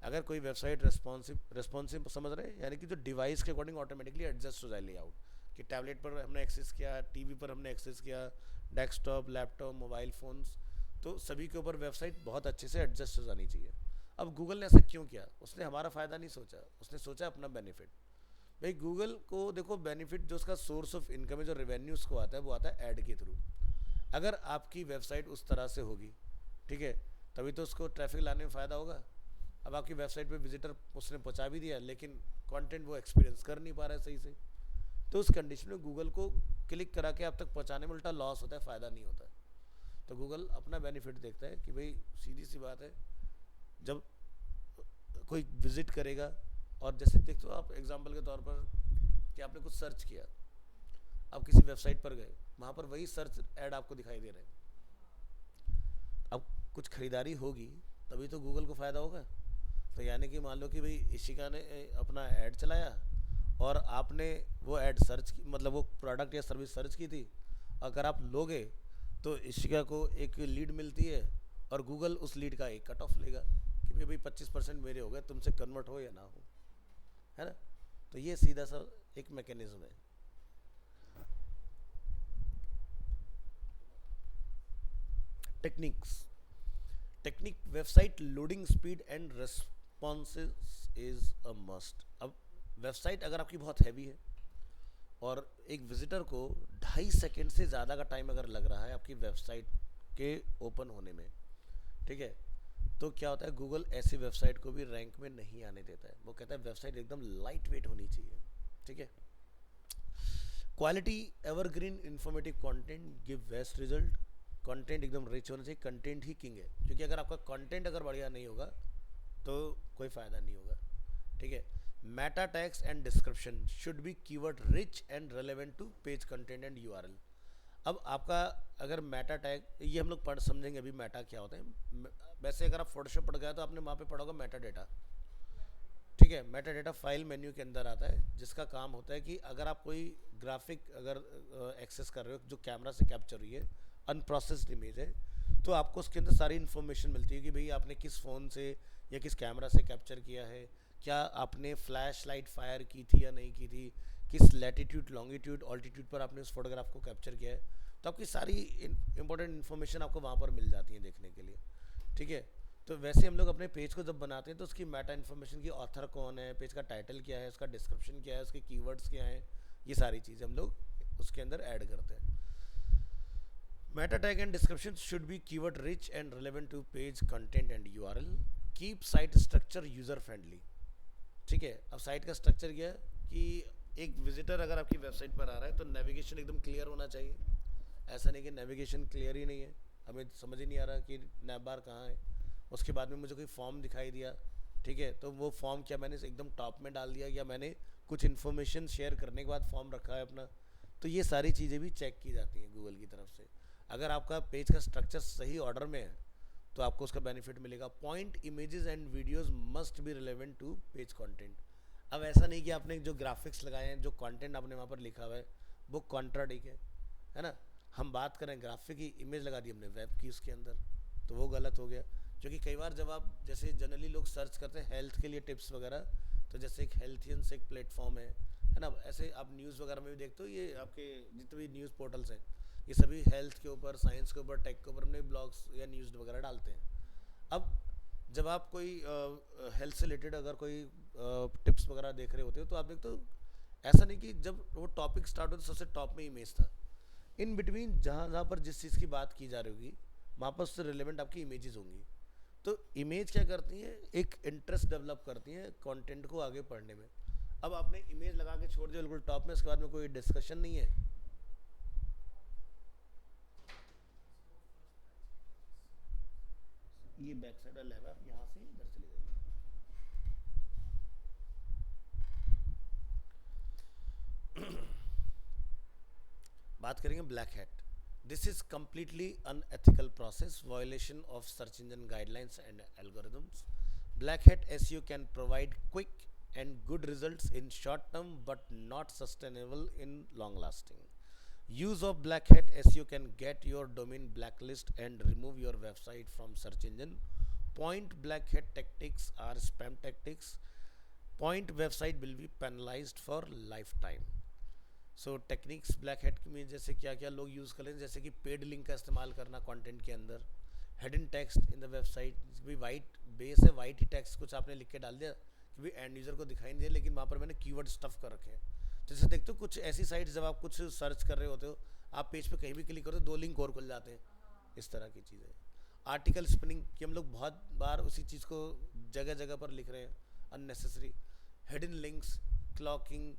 अगर कोई वेबसाइट रेस्पॉन्सिव समझ रहे हैं, यानी कि जो डिवाइस के अकॉर्डिंग ऑटोमेटिकली एडजस्ट हो जाए लेआउट, कि टैबलेट पर हमने एक्सेस किया, टीवी पर हमने एक्सेस किया, डेस्कटॉप, लैपटॉप, मोबाइल फ़ोन्स, तो सभी के ऊपर वेबसाइट बहुत अच्छे से एडजस्ट हो जानी चाहिए। अब गूगल ने ऐसा क्यों किया? उसने हमारा फ़ायदा नहीं सोचा, उसने सोचा अपना बेनिफिट। भाई गूगल को देखो, बेनिफिट जो उसका सोर्स ऑफ इनकम है, जो रेवेन्यू उसको आता है, वो आता है ऐड के थ्रू। अगर आपकी वेबसाइट उस तरह से होगी, ठीक है, तभी तो उसको ट्रैफिक लाने में फ़ायदा होगा। अब आपकी वेबसाइट पे विजिटर उसने पहुंचा भी दिया, लेकिन कंटेंट वो एक्सपीरियंस कर नहीं पा रहा है सही से, तो उस कंडीशन में गूगल को क्लिक करा के आप तक पहुंचाने में उल्टा लॉस होता है, फ़ायदा नहीं होता है। तो गूगल अपना बेनिफिट देखता है कि भाई सीधी सी बात है, जब कोई विजिट करेगा, और जैसे देखते हो आप एग्जांपल के तौर पर कि आपने कुछ सर्च किया, आप किसी वेबसाइट पर गए, वहाँ पर वही सर्च ऐड आपको दिखाई दे रहे हैं। अब कुछ खरीदारी होगी तभी तो गूगल को फ़ायदा होगा। तो यानी कि मान लो कि भाई इशिका ने अपना ऐड चलाया, और आपने वो ऐड सर्च की, मतलब वो प्रोडक्ट या सर्विस सर्च की थी, अगर आप लोगे तो इशिका को एक लीड मिलती है, और गूगल उस लीड का एक कट ऑफ लेगा कि भाई 25% मेरे हो गए, तुमसे कन्वर्ट हो या ना हो, है ना। तो ये सीधा सा एक मैकेनिज्म है। Techniques, technique, website loading speed and responses is a must. अब वेबसाइट अगर आपकी बहुत हैवी है, और एक विजिटर को 2.5 सेकेंड से ज़्यादा का टाइम अगर लग रहा है आपकी वेबसाइट के ओपन होने में, ठीक है, तो क्या होता है, गूगल ऐसी वेबसाइट को भी रैंक में नहीं आने देता है। वो कहता है वेबसाइट एकदम लाइट वेट होनी चाहिए, ठीक है। Quality, evergreen, informative content give best result. Content एकदम रिच होना चाहिए, कंटेंट ही किंग है, क्योंकि अगर आपका कंटेंट अगर बढ़िया नहीं होगा तो कोई फ़ायदा नहीं होगा, ठीक है। Meta tags and description should be keyword rich and relevant to page content and URL. अब आपका अगर मेटा टैग, ये हम लोग पढ़ समझेंगे अभी मेटा क्या होता है। वैसे अगर आप फोटोशॉप पढ़ गए तो आपने वहाँ पे पढ़ा होगा मेटा डेटा, ठीक है। मेटा डेटा फाइल मेन्यू के अंदर आता है, जिसका काम होता है कि अगर आप कोई ग्राफिक अगर एक्सेस कर रहे हो जो कैमरा से कैप्चर हुई है, अनप्रोसेस्ड इमेज है, तो आपको उसके अंदर सारी इन्फॉर्मेशन मिलती है कि भाई आपने किस फ़ोन से या किस कैमरा से कैप्चर किया है, क्या आपने फ्लैश लाइट फायर की थी या नहीं की थी, किस लैटिट्यूड, लॉन्गिट्यूड, ऑल्टीट्यूड पर आपने उस फोटोग्राफ को कैप्चर किया है। तो आपकी सारी इंपॉर्टेंट इन्फॉर्मेशन आपको वहाँ पर मिल जाती है देखने के लिए, ठीक है। तो वैसे हम लोग अपने पेज को जब बनाते हैं तो उसकी मेटा इन्फॉर्मेशन की ऑथर कौन है, पेज का टाइटल क्या है, उसका डिस्क्रिप्शन क्या है, उसके कीवर्ड्स क्या हैं, ये सारी चीज़ें हम लोग उसके अंदर ऐड करते हैं। Meta tag and description should be keyword rich and relevant to page content and URL. Keep site structure user friendly, ठीक है। अब साइट का स्ट्रक्चर क्या है कि एक विजिटर अगर आपकी वेबसाइट पर आ रहा है तो नेविगेशन एकदम क्लियर होना चाहिए। ऐसा नहीं कि नेविगेशन क्लियर ही नहीं है, हमें समझ ही नहीं आ रहा कि नैब बार कहाँ है। उसके बाद में मुझे कोई फॉर्म दिखाई दिया, ठीक है, तो वो फॉर्म क्या मैंने एकदम टॉप में डाल दिया, या मैंने कुछ इन्फॉर्मेशन शेयर करने के बाद फॉर्म रखा है अपना। तो ये सारी चीज़ें भी चेक की जाती हैं गूगल की तरफ से। अगर आपका पेज का स्ट्रक्चर सही ऑर्डर में है तो आपको उसका बेनिफिट मिलेगा। Point, images and videos must be relevant to page content. अब ऐसा नहीं कि आपने जो ग्राफिक्स लगाए हैं, जो कंटेंट आपने वहाँ पर लिखा हुआ है वो कॉन्ट्राडिक है ना। हम बात करें ग्राफिक की, इमेज लगा दी हमने वेब की उसके अंदर, तो वो गलत हो गया। क्योंकि कई बार जब आप जैसे जनरली लोग सर्च करते हैं हेल्थ के लिए टिप्स वगैरह, तो जैसे एक हेल्थियंस एक प्लेटफॉर्म है ना, ऐसे आप न्यूज़ वगैरह में भी देखते हो, ये आपके जितने भी न्यूज़ पोर्टल्स हैं ये सभी हेल्थ के ऊपर, साइंस के ऊपर, टेक के ऊपर अपने ब्लॉग्स या न्यूज़ वगैरह डालते हैं। अब जब आप कोई हेल्थ से रिलेटेड अगर कोई टिप्स वगैरह देख रहे होते हो तो आप देखते हो, ऐसा नहीं कि जब वो टॉपिक स्टार्ट हो तो सबसे टॉप में इमेज था। इन बिटवीन जहाँ जहाँ पर जिस चीज़ की बात की जा रही होगी वहाँ पर उससे रिलेवेंट आपकी इमेजेस होंगी। तो इमेज क्या करती है, एक इंटरेस्ट डेवलप करती है कंटेंट को आगे पढ़ने में। अब आपने इमेज लगा के छोड़ दिया बिल्कुल टॉप में, उसके बाद में कोई डिस्कशन नहीं है। ये बैक साइड वाला है, आप यहाँ से इधर चले जाइए। बात करेंगे black hat. This is completely unethical process, violation of search engine guidelines and algorithms. Black hat SEO can provide quick and good results in short term but not sustainable in long lasting. Use of black hat SEO can get your domain blacklist and remove your website from search engine. Point black hat tactics are spam tactics. Point website will be penalized for lifetime. So techniques black hate में जैसे क्या क्या लोग use कर रहे हैं, जैसे कि पेड लिंक का इस्तेमाल करना कंटेंट के अंदर, hidden text in the website, भी वाइट बेस है, वाइट ही टेक्स्ट कुछ आपने लिख के डाल दिया कि भी एंड यूज़र को दिखाई नहीं दे, लेकिन वहाँ पर मैंने कीवर्ड स्टफ कर रखे हैं. तो जैसे देखते हो कुछ ऐसी साइट्स जब आप कुछ सर्च कर रहे होते हो, आप पेज पे कहीं भी क्लिक करो तो 2 लिंक और खुल जाते हैं. इस तरह की चीज़ें. आर्टिकल स्पिनिंग कि हम लोग बहुत बार उसी चीज़ को जगह जगह पर लिख रहे हैं unnecessary. Hidden links, clocking,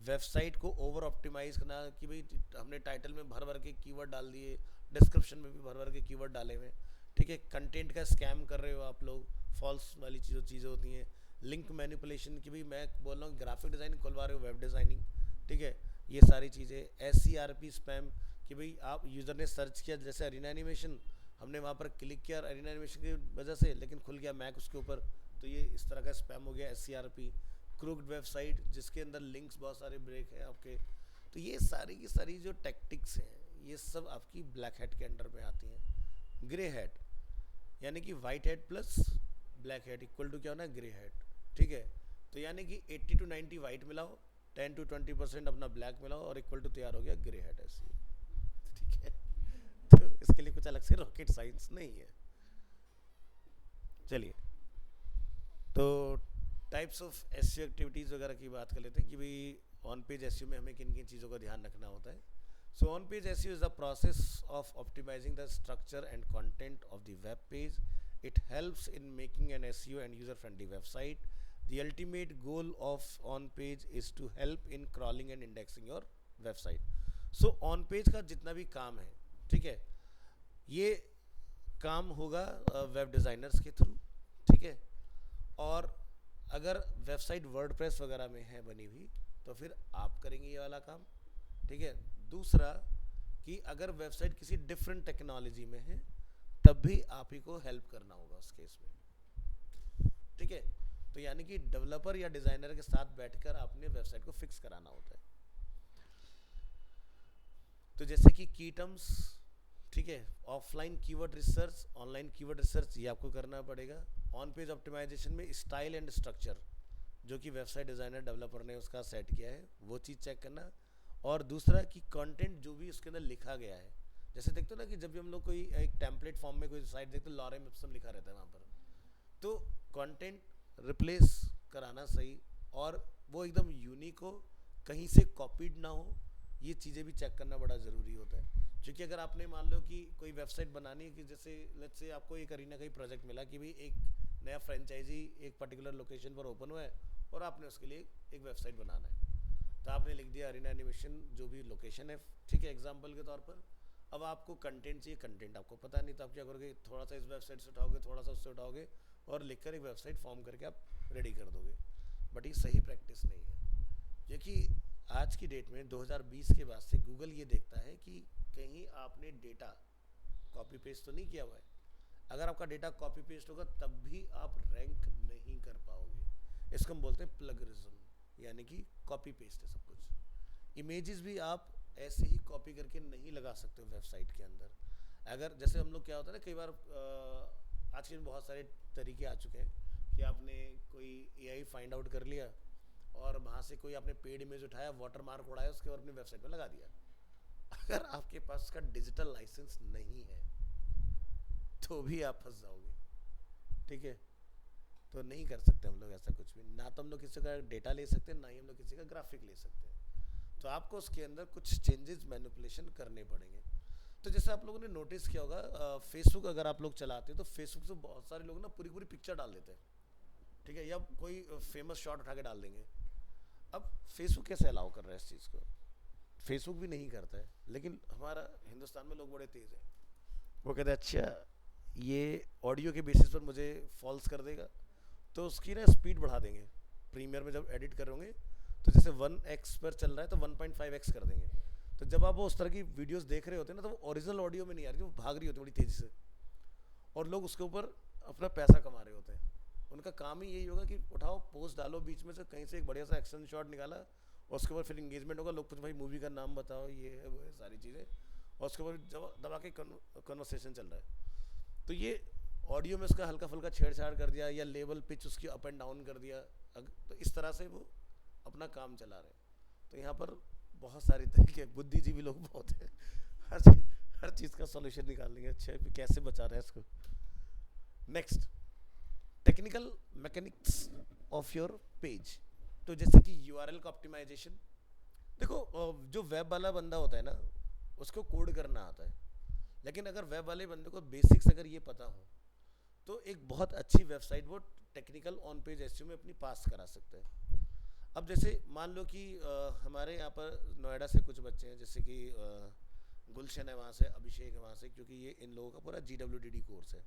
website को ओवर ऑप्टिमाइज करना कि भाई हमने टाइटल में भर भर के कीवर्ड डाल दिए, डिस्क्रिप्शन में भी भर भर के कीवर्ड डाले हुए. ठीक है, कंटेंट का स्कैम कर रहे हो आप लोग, फॉल्स वाली चीज़ें होती हैं. लिंक मैनिपुलेशन की भी मैं बोल रहा हूँ, ग्राफिक डिज़ाइनिंग खुलवा रहे हो, वेब डिज़ाइनिंग. ठीक है, ये सारी चीज़ें. SCRP स्पैम कि भाई आप यूज़र ने सर्च किया जैसे अरीना एनिमेशन, हमने वहाँ पर क्लिक किया अरीना एनिमेशन की वजह से, लेकिन खुल गया मैक उसके ऊपर, तो ये इस तरह का स्पैम हो गया. SCRP. क्रूक्ड वेबसाइट जिसके अंदर लिंक्स बहुत सारे ब्रेक हैं आपके. तो ये सारी की सारी जो टैक्टिक्स हैं ये सब आपकी ब्लैक हैट के अंडर में आती हैं. ग्रे हैट यानी कि white hat plus black hat equal to क्या होना है, ग्रे हैट. ठीक है, तो यानी कि 80 to 90 वाइट मिलाओ, 10 to 20% अपना ब्लैक मिलाओ और इक्वल टू तैयार हो गया ग्रे हैट ऐसी. ठीक है, तो इसके लिए कुछ अलग से रॉकेट साइंस नहीं है. चलिए, तो टाइप्स ऑफ एसईओ एक्टिविटीज़ वगैरह की बात कर लेते हैं कि भाई ऑन पेज एसईओ में हमें किन किन चीज़ों का ध्यान रखना होता है. So on page SEO is the process of optimising the structure and content of the web page. It helps in making an SEO and user friendly website. The ultimate goal of on page is to help in crawling and indexing your website. So on page का जितना भी काम है, ठीक है, ये काम होगा वेब डिज़ाइनर्स के थ्रू. ठीक है, और अगर वेबसाइट वर्डप्रेस वगैरह में है बनी हुई तो फिर आप करेंगे ये वाला काम. ठीक है, दूसरा कि अगर वेबसाइट किसी डिफरेंट टेक्नोलॉजी में है तब भी आप ही को हेल्प करना होगा उस केस में. ठीक है, तो यानी कि डेवलपर या डिज़ाइनर के साथ बैठकर आपने वेबसाइट को फिक्स कराना होता है. तो जैसे कि की टर्म्स, ठीक है, offline keyword research, online keyword research, ये आपको करना पड़ेगा. ऑन पेज ऑप्टिमाइजेशन में स्टाइल एंड स्ट्रक्चर जो कि वेबसाइट डिज़ाइनर डेवलपर ने उसका सेट किया है वो चीज़ चेक करना. और दूसरा कि कंटेंट जो भी उसके अंदर लिखा गया है, जैसे देखते हो ना कि जब भी हम लोग कोई एक टेम्पलेट फॉर्म में कोई साइट देखते हो, लॉरेम इप्सम लिखा रहता है वहाँ पर, तो कंटेंट रिप्लेस कराना सही और वो एकदम यूनिक हो, कहीं से कॉपीड ना हो, ये चीज़ें भी चेक करना बड़ा ज़रूरी होता है. क्योंकि अगर आपने मान लो कि कोई वेबसाइट बनानी है कि जैसे लेट्स से आपको एक अरीना का ही प्रोजेक्ट मिला कि भाई एक नया फ्रेंचाइजी एक पर्टिकुलर लोकेशन पर ओपन हुआ है और आपने उसके लिए एक वेबसाइट बनाना है, तो आपने लिख दिया अरीना एनिमेशन जो भी लोकेशन है. ठीक है, एग्जांपल के तौर पर. अब आपको कंटेंट चाहिए, कंटेंट आपको पता नहीं, तो आप क्या करोगे, थोड़ा सा इस वेबसाइट से उठाओगे, थोड़ा सा उससे उठाओगे और लिखकर एक वेबसाइट फॉर्म करके आप रेडी कर दोगे. बट ये सही प्रैक्टिस नहीं है, क्योंकि आज की डेट में 2020 के बाद से गूगल ये देखता है कि कहीं आपने डेटा कॉपी पेस्ट तो नहीं किया हुआ है. अगर आपका डेटा कॉपी पेस्ट होगा तब भी आप रैंक नहीं कर पाओगे. इसको हम बोलते हैं प्लगरिज्म, यानी कि कॉपी पेस्ट है सब कुछ. इमेजेस भी आप ऐसे ही कॉपी करके नहीं लगा सकते हो वेबसाइट के अंदर. अगर जैसे हम लोग क्या होता है ना, कई बार आज के दिन बहुत सारे तरीके आ चुके हैं कि आपने कोई एआई फाइंड आउट कर लिया और वहाँ से कोई आपने पेड इमेज उठाया, वाटर मार्क उड़ाया, उसके और अपनी वेबसाइट पर लगा दिया. अगर आपके पास उसका डिजिटल लाइसेंस नहीं है तो भी आप फंस जाओगे. ठीक है, तो नहीं कर सकते हम लोग ऐसा कुछ भी. ना तो हम लोग किसी का डेटा ले सकते हैं, ना ही हम लोग किसी का ग्राफिक ले सकते हैं. तो आपको उसके अंदर कुछ चेंजेस मैनिपुलेशन करने पड़ेंगे. तो जैसे आप लोगों ने नोटिस किया होगा, फेसबुक अगर आप लोग चलाते हैं तो फेसबुक से बहुत सारे लोग ना पूरी पूरी पिक्चर डाल देते हैं. ठीक है, या कोई फेमस शॉट उठा के डाल देंगे. अब फेसबुक कैसे अलाउ कर रहा है इस चीज़ को? फेसबुक भी नहीं करता है, लेकिन हमारा हिंदुस्तान में लोग बड़े तेज़ हैं. वो कहते हैं अच्छा ये ऑडियो के बेसिस पर मुझे फॉल्स कर देगा, तो उसकी ना स्पीड बढ़ा देंगे. प्रीमियर में जब एडिट करोगे तो जैसे 1x पर चल रहा है तो 1.5x कर देंगे. तो तो जब आप वो उस तरह की वीडियोस देख रहे होते हैं ना, तो वो ओरिजिनल ऑडियो में नहीं आ रही, वो भाग रही होती है बड़ी तेज़ी से, और लोग उसके ऊपर अपना पैसा कमा रहे होते हैं। उनका काम ही यही होगा कि उठाओ, पोस्ट डालो, बीच में से कहीं से एक बढ़िया सा एक्शन शॉट निकाला, और उसके बाद फिर इंगेजमेंट होगा, लोग पूछे भाई मूवी का नाम बताओ, ये है वो है सारी चीज़ें, और उसके बाद जब दबा के कन्वर्सेशन चल रहा है। तो ये ऑडियो में उसका हल्का फुल्का छेड़छाड़ कर दिया, या लेवल पिच उसकी अप एंड डाउन कर दिया, तो इस तरह से वो अपना काम चला रहे हैं। तो यहाँ पर बहुत सारे तरीके, बुद्धिजीवी लोग बहुत हैं, हर चीज़ का सॉल्यूशन निकाल लेंगे, अच्छा कैसे बचा रहे हैं इसको। Next, technical mechanics of your page. तो जैसे कि यूआरएल का ऑप्टिमाइजेशन। देखो जो वेब वाला बंदा होता है ना, उसको कोड करना आता है, लेकिन अगर वेब वाले बंदे को बेसिक्स अगर ये पता हो, तो एक बहुत अच्छी वेबसाइट वो टेक्निकल ऑन पेज एसईओ में अपनी पास करा सकते हैं। अब जैसे मान लो कि हमारे यहाँ पर नोएडा से कुछ बच्चे हैं, जैसे कि गुलशन है वहाँ से, अभिषेक है वहाँ से, क्योंकि ये इन लोगों का पूरा GWDD कोर्स है।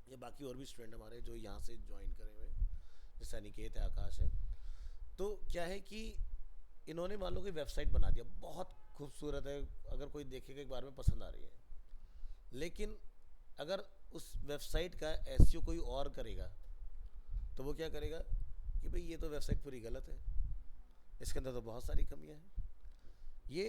ये बाकी और भी स्टूडेंट हमारे जो यहाँ से ज्वाइन करे हुए हैं, जैसे अनिकेत है, आकाश है। तो क्या है कि इन्होंने मान लो कि वेबसाइट बना दिया, बहुत खूबसूरत है, अगर कोई देखेगा एक बार में पसंद आ रही है, लेकिन अगर उस वेबसाइट का एसईओ कोई और करेगा, तो वो क्या करेगा कि भाई ये तो वेबसाइट पूरी गलत है, इसके अंदर तो बहुत सारी कमियां हैं। ये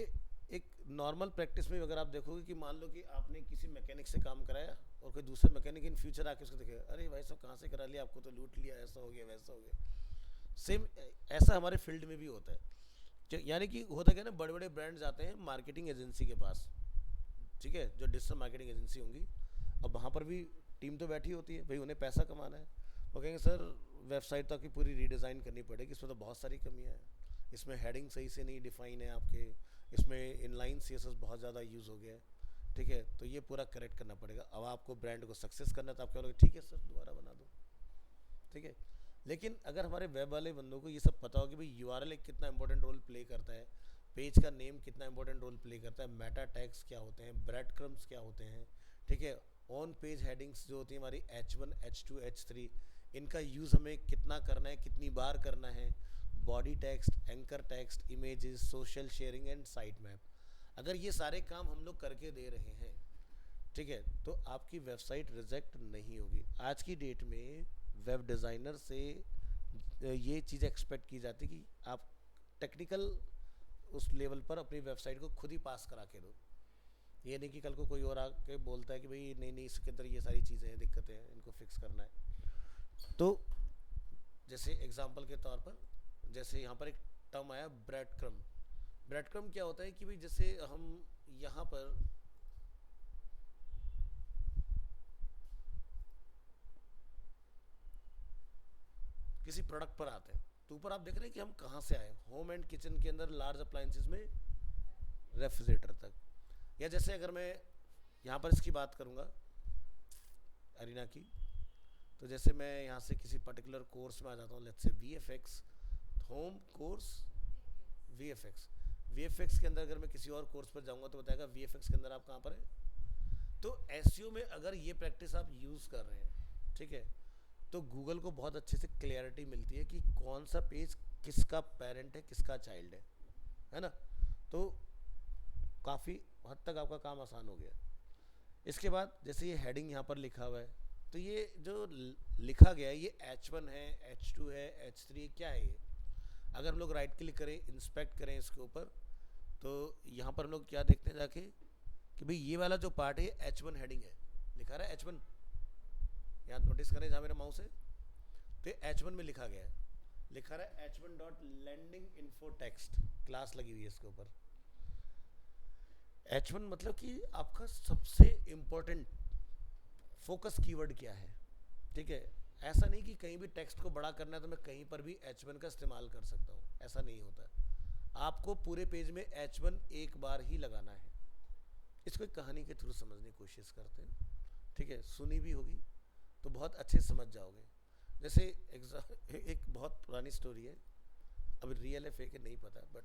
एक नॉर्मल प्रैक्टिस में अगर आप देखोगे कि मान लो कि आपने किसी मैकेनिक से काम कराया, और कोई दूसरा मैकेनिक इन फ्यूचर आके उसको देखेगा, अरे भाई साहब कहाँ से करा लिया, आपको तो लूट लिया, ऐसा हो गया वैसा हो गया। सेम ऐसा हमारे फील्ड में भी होता है। यानी कि होता क्या ना, बड़े बड़े ब्रांड्स आते हैं मार्केटिंग एजेंसी के पास, ठीक है, जो डिजिटल मार्केटिंग एजेंसी होंगी। अब वहाँ पर भी टीम तो बैठी होती है, भाई उन्हें पैसा कमाना है। वो कहेंगे सर वेबसाइट तो आपकी पूरी रीडिज़ाइन करनी पड़ेगी, इसमें तो बहुत सारी कमियाँ हैं, इसमें हेडिंग सही से नहीं डिफाइन है आपके, इसमें इनलाइन सीएसएस बहुत ज़्यादा यूज़ हो गया है, ठीक है, तो ये पूरा करेक्ट करना पड़ेगा। अब आपको ब्रांड को सक्सेस करना है, तो आप क्या बोलोगे, ठीक है सर दोबारा बना दो, ठीक है। लेकिन अगर हमारे वेब वाले बंदों को ये सब पता हो कि भाई यूआरएल एक कितना इंपॉर्टेंट रोल प्ले करता है, पेज का नेम कितना इंपॉर्टेंट रोल प्ले करता है, मेटा टैग्स क्या होते हैं, ब्रेड क्रम्स क्या होते हैं, ठीक है, ऑन पेज हेडिंग्स जो होती है हमारी H1 H2 H3, इनका यूज़ हमें कितना करना है, कितनी बार करना है, body text, anchor text, images, social sharing and site map, अगर ये सारे काम हम लोग करके दे रहे हैं, ठीक है, तो आपकी वेबसाइट रिजेक्ट नहीं होगी। आज की डेट में वेब डिज़ाइनर से ये चीज़ एक्सपेक्ट की जाती कि आप टेक्निकल उस लेवल पर अपनी वेबसाइट को खुद ही पास करा के दो। ये नहीं कि कल को कोई और आके बोलता है कि भाई नहीं नहीं इसके अंदर ये सारी चीज़ें हैं, दिक्कतें हैं, इनको फिक्स करना है। तो जैसे एग्जांपल के तौर पर, जैसे यहाँ पर एक टर्म आया ब्रेड क्रम। ब्रेड क्रम क्या होता है कि भाई जैसे हम यहाँ पर किसी प्रोडक्ट पर आते हैं, तो ऊपर आप देख रहे हैं कि हम कहाँ से आए, होम एंड किचन के अंदर लार्ज अप्लायंसेस में रेफ्रिजरेटर तक। या जैसे अगर मैं यहाँ पर इसकी बात करूँगा अरीना की, तो जैसे मैं यहाँ से किसी पर्टिकुलर कोर्स में आ जाता हूँ, let's say VFX home course, VFX के अंदर अगर मैं किसी और कोर्स पर जाऊँगा तो बताएगा VFX के अंदर आप कहाँ पर हैं। तो एसईओ में अगर ये प्रैक्टिस आप यूज़ कर रहे हैं, ठीक है, तो गूगल को बहुत अच्छे से क्लैरिटी मिलती है कि कौन सा पेज किसका पेरेंट है, किसका चाइल्ड है ना। तो काफ़ी हद तक आपका काम आसान हो गया। इसके बाद जैसे ये हेडिंग यहाँ पर लिखा हुआ है, तो ये जो लिखा गया है ये H1 है, H2 है, H3 क्या है ये। अगर हम लोग राइट क्लिक करें, इंस्पेक्ट करें इसके ऊपर, तो यहाँ पर हम लोग क्या देखते हैं जाके कि भाई ये वाला जो पार्ट है H1 हेडिंग है, लिखा रहा है H1, यहाँ नोटिस करें जहाँ मेरा माउस है, तो H1 में लिखा गया है, लिखा रहा है H1 dot landing info text, class लगी हुई है इसके ऊपर। H1 मतलब कि आपका सबसे इम्पोर्टेंट फोकस कीवर्ड क्या है, ठीक है। ऐसा नहीं कि कहीं भी टेक्स्ट को बड़ा करना है तो मैं कहीं पर भी H1 का इस्तेमाल कर सकता हूँ, ऐसा नहीं होता। आपको पूरे पेज में H1 एक बार ही लगाना है। इसको एक कहानी के थ्रू समझने की कोशिश करते हैं, ठीक है, सुनी भी होगी तो बहुत अच्छे समझ जाओगे। जैसे एक बहुत पुरानी स्टोरी है, अब रियल है फेक है नहीं पता, बट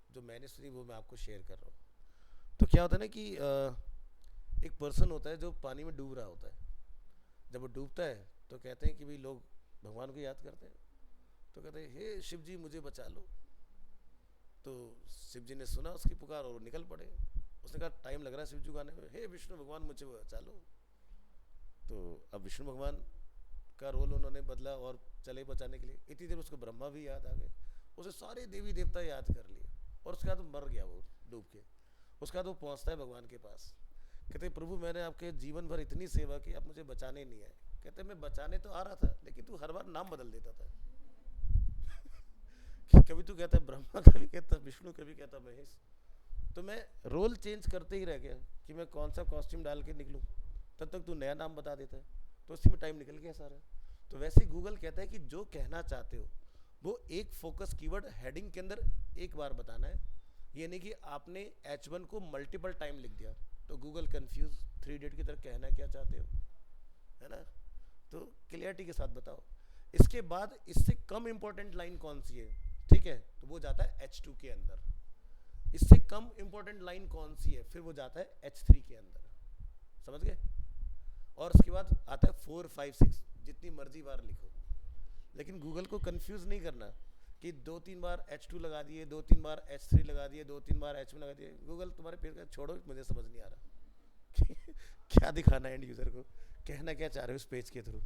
जो मैंने सुनी वो मैं आपको शेयर कर रहा हूँ। तो क्या होता है ना कि एक पर्सन होता है जो पानी में डूब रहा होता है। जब वो डूबता है तो कहते हैं कि भाई लोग भगवान को याद करते हैं, तो कहते हैं हे शिव जी मुझे बचा लो। तो शिव जी ने सुना उसकी पुकार और वो निकल पड़े। उसने कहा टाइम लग रहा है शिव जी को आने में, हे विष्णु भगवान मुझे बचा लो। तो अब विष्णु भगवान का रोल उन्होंने बदला और चले बचाने के लिए। इतनी देर उसको ब्रह्मा भी याद आ गए, उसे सारे देवी देवता याद कर लिए, और उसके बाद मर गया वो डूब के। उसके बाद वो पहुंचता है भगवान के पास, कहते प्रभु मैंने आपके जीवन भर इतनी सेवा की, आप मुझे बचाने नहीं आए। कहते मैं बचाने तो आ रहा था, लेकिन तू हर बार नाम बदल देता था। कि कभी तू कहता ब्रह्मा, कभी कहता विष्णु, कभी कहता महेश। तो मैं रोल चेंज करते ही रह गया कि मैं कौन सा कॉस्ट्यूम डाल के निकलूं, तब तक तू नया नाम बता देता है, तो उसी में टाइम निकल गया सारा। तो वैसे ही गूगल कहता है कि जो कहना चाहते हो वो एक फोकस कीवर्ड हेडिंग के अंदर एक बार बताना है। ये नहीं कि आपने H1 को मल्टीपल टाइम लिख दिया तो गूगल कंफ्यूज, 3 इडियट की तरह कहना क्या चाहते हो, है ना। तो क्लियरिटी के साथ बताओ। इसके बाद इससे कम इंपॉर्टेंट लाइन कौन सी है, ठीक है, तो वो जाता है H2 के अंदर। इससे कम इंपॉर्टेंट लाइन कौन सी है, फिर वो जाता है H3 के अंदर। समझ गए। और उसके बाद आता है 4, 5, 6, जितनी मर्जी बार लिखो, लेकिन गूगल को कंफ्यूज नहीं करना कि 2-3 बार H2 लगा दिए, 2-3 बार H3 लगा दिए, 2-3 बार H1 लगा दिए। गूगल तुम्हारे पेड़ का छोड़ो, मुझे समझ नहीं आ रहा क्या दिखाना है एंड यूजर को, कहना क्या चाह रहे हो इस पेज के थ्रू।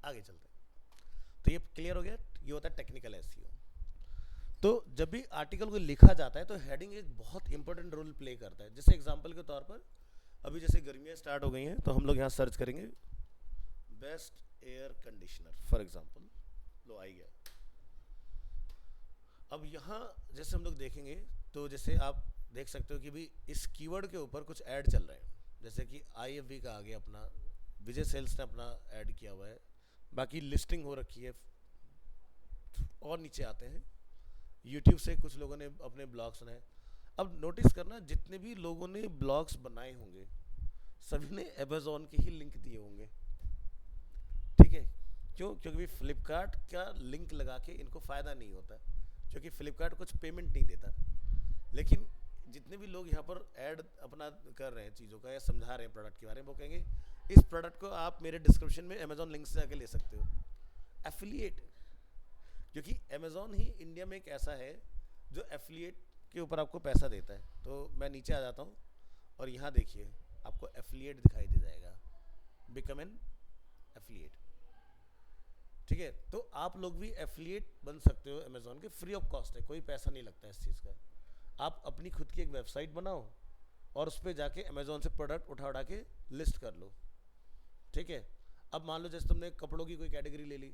आगे चलते हैं। तो ये क्लियर हो गया, ये होता है टेक्निकल एसईओ। तो जब भी आर्टिकल को लिखा जाता है तो हेडिंग एक बहुत इंपॉर्टेंट रोल प्ले करता है। जैसे एग्जांपल के तौर पर अभी जैसे गर्मियाँ स्टार्ट हो गई हैं, तो हम लोग यहाँ सर्च करेंगे best air conditioner for example, लो आई गया। अब यहाँ जैसे हम लोग देखेंगे तो जैसे आप देख सकते हो कि भी इस कीवर्ड के ऊपर कुछ ऐड चल रहे हैं, जैसे कि IFB का आगे अपना विजय सेल्स ने अपना ऐड किया हुआ है, बाकी लिस्टिंग हो रखी है। और नीचे आते हैं, यूट्यूब से कुछ लोगों ने अपने ब्लॉग्स बनाए। अब नोटिस करना, जितने भी लोगों ने ब्लॉग्स बनाए होंगे सभी ने अमेज़ॉन के ही लिंक दिए होंगे, ठीक है। क्यों? क्योंकि फ्लिपकार्ट का लिंक लगा के इनको फ़ायदा नहीं होता, क्योंकि फ्लिपकार्ट कुछ पेमेंट नहीं देता। लेकिन जितने भी लोग यहाँ पर ऐड अपना कर रहे हैं चीज़ों का या समझा रहे हैं प्रोडक्ट के बारे में, वो कहेंगे इस प्रोडक्ट को आप मेरे डिस्क्रिप्शन में अमेज़ॉन लिंक से जाके ले सकते हो। एफिलिएट, क्योंकि अमेज़ॉन ही इंडिया में एक ऐसा है जो एफिलिएट के ऊपर आपको पैसा देता है। तो मैं नीचे आ जाता हूँ और यहाँ देखिए आपको एफिलिएट दिखाई दे जाएगा, बिकम एन एफिलिएट, ठीक है। तो आप लोग भी एफिलिएट बन सकते हो अमेज़ॉन के, फ्री ऑफ कॉस्ट है, कोई पैसा नहीं लगता है इस चीज़ का। आप अपनी खुद की एक वेबसाइट बनाओ और उस पर जाके अमेज़ॉन से प्रोडक्ट उठा के लिस्ट कर लो, ठीक है। अब मान लो जैसे तुमने कपड़ों की कोई कैटेगरी ले ली,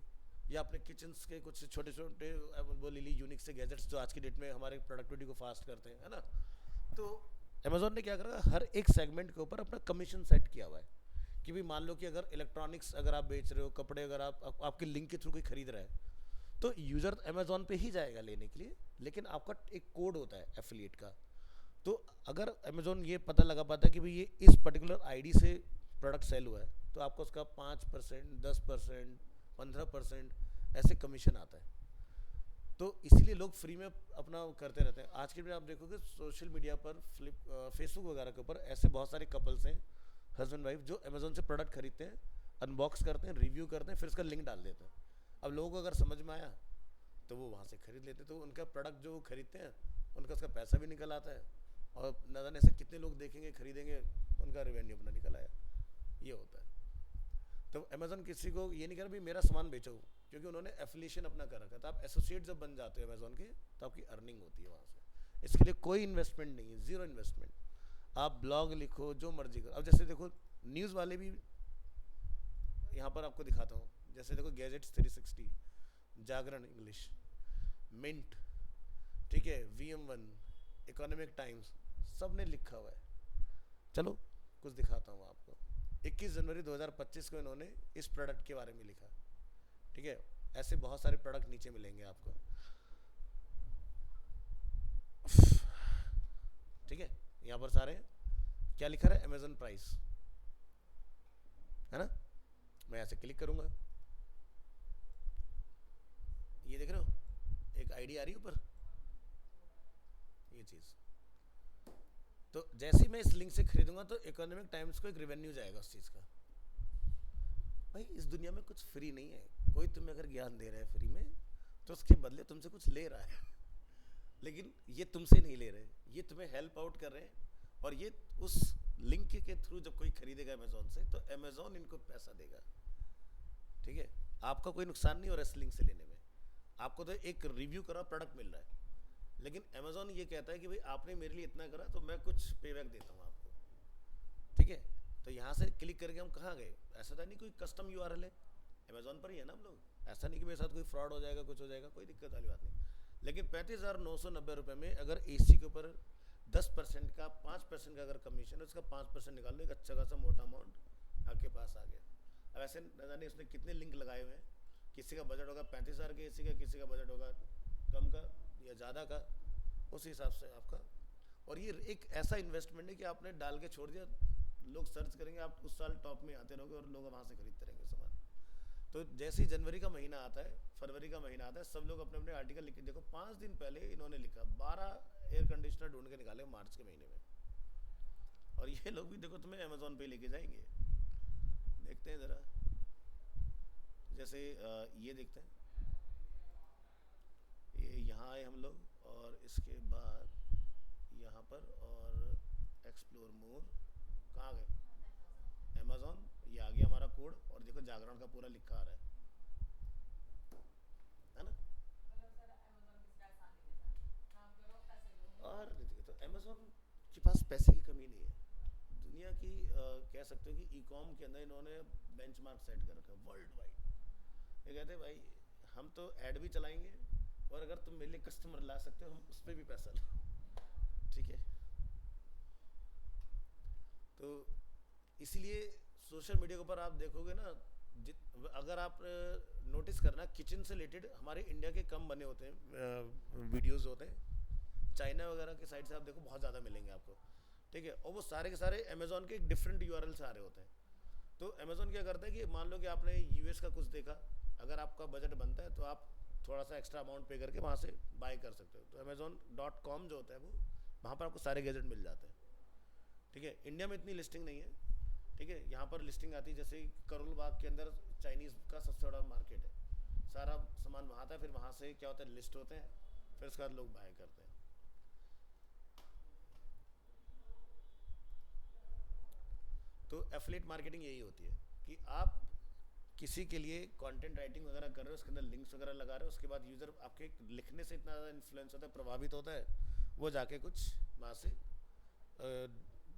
या अपने किचन्स के कुछ छोटे छोटे वो ले ली, यूनिक से गैजेट्स जो आज की डेट में हमारे प्रोडक्टिविटी को फास्ट करते हैं, है ना। तो अमेज़ॉन ने क्या करा, हर एक सेगमेंट के ऊपर अपना कमीशन सेट किया हुआ है कि भाई मान लो कि अगर इलेक्ट्रॉनिक्स अगर आप बेच रहे हो, कपड़े अगर आपके लिंक के थ्रू कोई खरीद रहा है, तो यूज़र अमेज़ॉन पे ही जाएगा लेने के लिए, लेकिन आपका एक कोड होता है एफिलिएट का। तो अगर अमेज़ॉन ये पता लगा पाता है कि भाई ये इस पर्टिकुलर आईडी से प्रोडक्ट सेल हुआ है, तो आपको उसका 5%, 10%, 15% ऐसे कमीशन आता है। तो इसीलिए लोग फ्री में अपना करते रहते हैं। आज के दिन आप देखोगे सोशल मीडिया पर, फेसबुक वगैरह के ऊपर ऐसे बहुत सारे कपल्स हैं, हस्बैंड वाइफ, जो अमेज़ॉन से प्रोडक्ट खरीदते हैं, अनबॉक्स करते हैं, रिव्यू करते हैं, फिर उसका लिंक डाल देते हैं। अब लोगों को अगर समझ में आया तो वो वहाँ से खरीद लेते हैं, तो उनका प्रोडक्ट जो वो खरीदते हैं उनका उसका पैसा भी निकल आता है, और न जाने ऐसे कितने लोग देखेंगे, खरीदेंगे, उनका रेवेन्यू अपना निकल आया। ये होता है। तो अमेज़ॉन किसी को ये नहीं कह रहा भाई मेरा सामान बेचो, क्योंकि उन्होंने एफिलिएशन अपना कर रखा है। तो आप एसोसिएट जब बन जाते हो अमेज़ॉन के, तो आपकी अर्निंग होती है वहाँ से। इसके लिए कोई इन्वेस्टमेंट नहीं है, ज़ीरो इन्वेस्टमेंट। आप ब्लॉग लिखो, जो मर्जी करो। अब जैसे देखो न्यूज़ वाले भी यहाँ पर आपको दिखाता हूँ, जैसे देखो गैजेट्स 360, जागरण इंग्लिश, मिंट, ठीक है, VM1, इकोनॉमिक टाइम्स, सब ने लिखा हुआ है। चलो कुछ दिखाता हूँ आपको। 21 जनवरी 2025 को इन्होंने इस प्रोडक्ट के बारे में लिखा, ठीक है। ऐसे बहुत सारे प्रोडक्ट नीचे मिलेंगे आपको, ठीक है। यहाँ पर सारे क्या लिखा रहा है, अमेज़न प्राइस, है ना। मैं ऐसे क्लिक करूंगा, ये देख रहे हो एक आईडी आ रही है ऊपर, ये चीज़। तो जैसे ही मैं इस लिंक से खरीदूंगा तो इकोनॉमिक टाइम्स को एक रेवेन्यू जाएगा उस चीज़ का। भाई इस दुनिया में कुछ फ्री नहीं है, कोई तुम्हें अगर ज्ञान दे रहा है फ्री में तो उसके बदले तुमसे कुछ ले रहा है लेकिन ये तुमसे नहीं ले रहे, ये तुम्हें हेल्प आउट कर रहे हैं। और ये उस लिंक के थ्रू जब कोई खरीदेगा अमेजोन से तो अमेजोन इनको पैसा देगा। ठीक है, आपका कोई नुकसान नहीं हो रहा इस लिंक से लेने में, आपको तो एक रिव्यू करा प्रोडक्ट मिल रहा है। लेकिन अमेजोन ये कहता है कि भाई आपने मेरे लिए इतना करा तो मैं कुछ पेबैक देता हूँ आपको। ठीक है, तो यहाँ से क्लिक करके हम कहाँ गए, ऐसा था नहीं कोई कस्टम यूआरएल है, अमेजोन पर ही है ना हम लोग, ऐसा नहीं कि मेरे साथ कोई फ्रॉड हो जाएगा कुछ हो जाएगा, कोई दिक्कत वाली बात नहीं। लेकिन 35,990 रुपये में अगर एसी के ऊपर 10% का 5% का अगर कमीशन है, उसका 5% निकाल लो, एक अच्छा खासा मोटा अमाउंट आपके पास आ गया। अब ऐसे न जाने उसने कितने लिंक लगाए हुए हैं, किसी का बजट होगा 35,000 के एसी का, किसी का बजट होगा कम का या ज़्यादा का, उस हिसाब से आपका। और ये एक ऐसा इन्वेस्टमेंट है कि आपने डाल के छोड़ दिया, लोग सर्च करेंगे, आप उस साल टॉप में आते रहोगे और लोग वहाँ से खरीदते रहेंगे सामान। तो जैसे ही जनवरी का महीना आता है, फरवरी का महीना आता है, सब लोग अपने अपने आर्टिकल लिख के, देखो 5 दिन पहले इन्होंने लिखा 12 एयर कंडीशनर ढूंढ के निकाले मार्च के महीने में। और ये लोग भी देखो तुम्हें अमेजोन पे लेके जाएंगे। देखते हैं ज़रा, जैसे ये देखते हैं, ये यहाँ आए हम लोग और इसके बाद यहाँ पर और एक्सप्लोर मोर, कहाँ गए, अमेजोन, ये आ गया हमारा कोड और देखो जागरण का पूरा लिखा आ रहा है ना। और देखिए तो अमेजोन के पास पैसे की कमी नहीं है, दुनिया की कह सकते हो कि ई कॉम के अंदर इन्होंने बेंचमार्क सेट कर रखा है वर्ल्ड वाइड। ये कहते हैं भाई हम तो ऐड भी चलाएंगे और अगर तुम मेरे लिए कस्टमर ला सकते हो हम उस पर भी पैसा लो। ठीक है, तो इसीलिए सोशल मीडिया के ऊपर आप देखोगे ना, अगर आप नोटिस करना, किचन से रिलेटेड हमारे इंडिया के कम बने होते हैं वीडियोस होते हैं, चाइना वगैरह के साइड से आप देखो बहुत ज़्यादा मिलेंगे आपको। ठीक है, और वो सारे के सारे अमेजोन के एक डिफरेंट यूआरएल से आ रहे होते हैं। तो अमेजोन क्या करता है कि मान लो कि आपने यूएस का कुछ देखा, अगर आपका बजट बनता है तो आप थोड़ा सा एक्स्ट्रा अमाउंट पे करके वहाँ से बाय कर सकते हो। तो अमेजोन.com जो होता है वो, वहाँ पर आपको सारे गैजेट मिल जाते हैं। ठीक है, इंडिया में इतनी लिस्टिंग नहीं है। ठीक है, यहाँ पर लिस्टिंग आती है जैसे करोल बाग के अंदर चाइनीज़ का सबसे बड़ा मार्केट है, सारा सामान वहाँ आता है, फिर वहाँ से क्या होता है लिस्ट होते हैं, फिर उसके बाद लोग बाय करते हैं। तो एफिलिएट मार्केटिंग यही होती है कि आप किसी के लिए कंटेंट राइटिंग वगैरह कर रहे हो, उसके अंदर लिंक्स वगैरह लगा रहे हो, उसके बाद यूज़र आपके लिखने से इतना ज़्यादा इन्फ्लुएंस होता है, प्रभावित होता है, वो जाके कुछ वहाँ से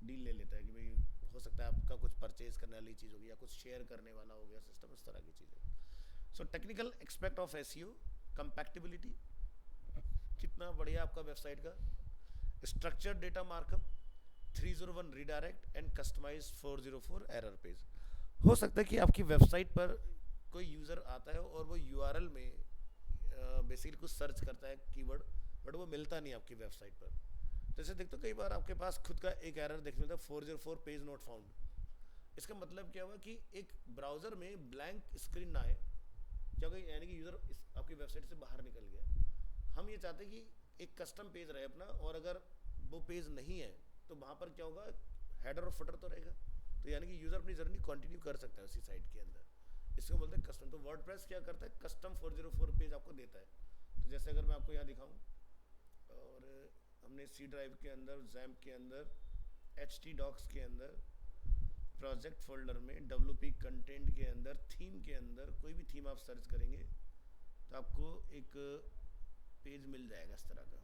डील ले लेता है कि भाई हो सकता है आपका कुछ परचेज करने वाली चीज़ होगी या कुछ शेयर करने वाला हो गया सिस्टम, इस तरह की चीज़ें। So technical expect of SEO, compatibility, कितना बढ़िया आपका वेबसाइट का, structured data markup, 301 redirect and customize 404 error page. हो सकता है कि आपकी वेबसाइट पर कोई यूज़र आता है और वो यूआरएल में बेसिकली कुछ सर्च करता है कीवर्ड, बट वो मिलता नहीं आपकी वेबसाइट पर। जैसे देखते हो कई बार आपके पास खुद का एक एरर देखने मिलता है, 404 पेज नोट फाउंड। इसका मतलब क्या हुआ कि एक ब्राउज़र में ब्लैंक स्क्रीन ना आए, क्या होगा, यानी कि यूज़र आपकी वेबसाइट से बाहर निकल गया। हम ये चाहते हैं कि एक कस्टम पेज रहे अपना, और अगर वो पेज नहीं है तो वहाँ पर क्या होगा, हेडर और फुटर तो रहेगा, तो यानी कि यूज़र अपनी जर्नी कंटिन्यू कर सकता है उसी साइट के अंदर। इसको बोलते हैं कस्टम। तो वर्डप्रेस क्या करता है, कस्टम 404 पेज आपको देता है। तो जैसे अगर मैं आपको यहाँ दिखाऊँ, और हमने सी ड्राइव के अंदर, जैम्प के अंदर, HT डॉक्स के अंदर, प्रोजेक्ट फोल्डर में, WP कंटेंट के अंदर, थीम के अंदर, कोई भी थीम आप सर्च करेंगे तो आपको एक पेज मिल जाएगा इस तरह का।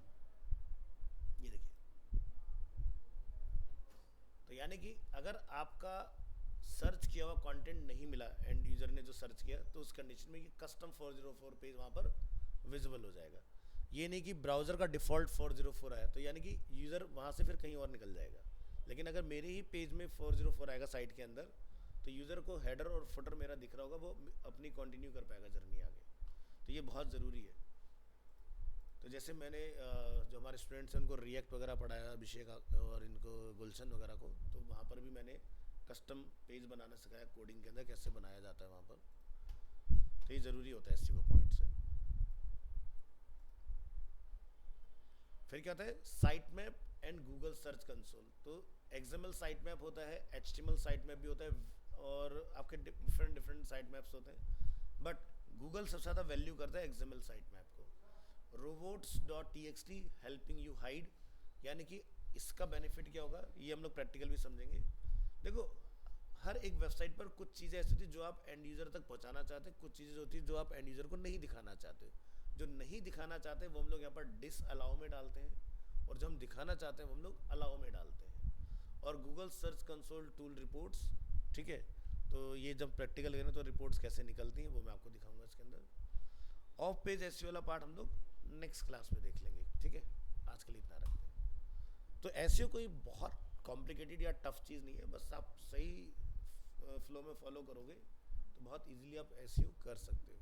ये देखिए, तो यानी कि अगर आपका सर्च किया हुआ कंटेंट नहीं मिला एंड यूज़र ने जो सर्च किया, तो उस कंडीशन में ये कस्टम 404 पेज वहाँ पर विजिबल हो जाएगा। ये नहीं कि ब्राउज़र का डिफ़ॉल्ट 404 आया तो यानी कि यूज़र वहाँ से फिर कहीं और निकल जाएगा। लेकिन अगर मेरे ही पेज में 404 आएगा साइट के अंदर, तो यूज़र को हेडर और फुटर मेरा दिख रहा होगा, वो अपनी कंटिन्यू कर पाएगा जर्नी आगे। तो ये बहुत ज़रूरी है। तो जैसे मैंने जो हमारे स्टूडेंट्स हैं उनको रिएक्ट वगैरह पढ़ाया, अभिषेक और इनको गुलशन वगैरह को, तो वहाँ पर भी मैंने कस्टम पेज बनाना सिखाया, कोडिंग के अंदर कैसे बनाया जाता है वहाँ पर। तो ये ज़रूरी होता है इसी को पॉइंट से। फिर क्या होता है, site map and Google search console. तो XML साइट मैप होता है, HTML साइट मैप भी होता है, और आपके डिफरेंट साइट मैप्स होते हैं। बट गूगल सबसे ज़्यादा वैल्यू करता है एक्सएमएल साइट मैप को। Robots dot T x T helping you hide, यानी कि इसका बेनिफिट क्या होगा ये हम लोग प्रैक्टिकल भी समझेंगे। देखो, हर एक वेबसाइट पर कुछ चीज़ें ऐसी होती है जो आप एंड यूज़र तक पहुंचाना चाहते हैं, कुछ चीज़ें होती है जो आप एंड यूज़र को नहीं दिखाना चाहते। जो नहीं दिखाना चाहते वो हम लोग यहाँ पर डिस अलाउ में डालते हैं, और जो हम दिखाना चाहते हैं वो हम लोग अलाउ में डालते हैं। और Google search console tool reports, ठीक है, तो ये जब प्रैक्टिकल करें तो रिपोर्ट्स कैसे निकलती हैं वो मैं आपको दिखाऊंगा इसके अंदर। ऑफ पेज एसईओ वाला पार्ट हम लोग नेक्स्ट क्लास में देख लेंगे, ठीक है। आज के लिए इतना रखते हैं। तो एसईओ कोई बहुत कॉम्प्लिकेटेड या टफ चीज़ नहीं है, बस आप सही फ्लो में फॉलो करोगे तो बहुत इजीली आप एसईओ कर सकते हो।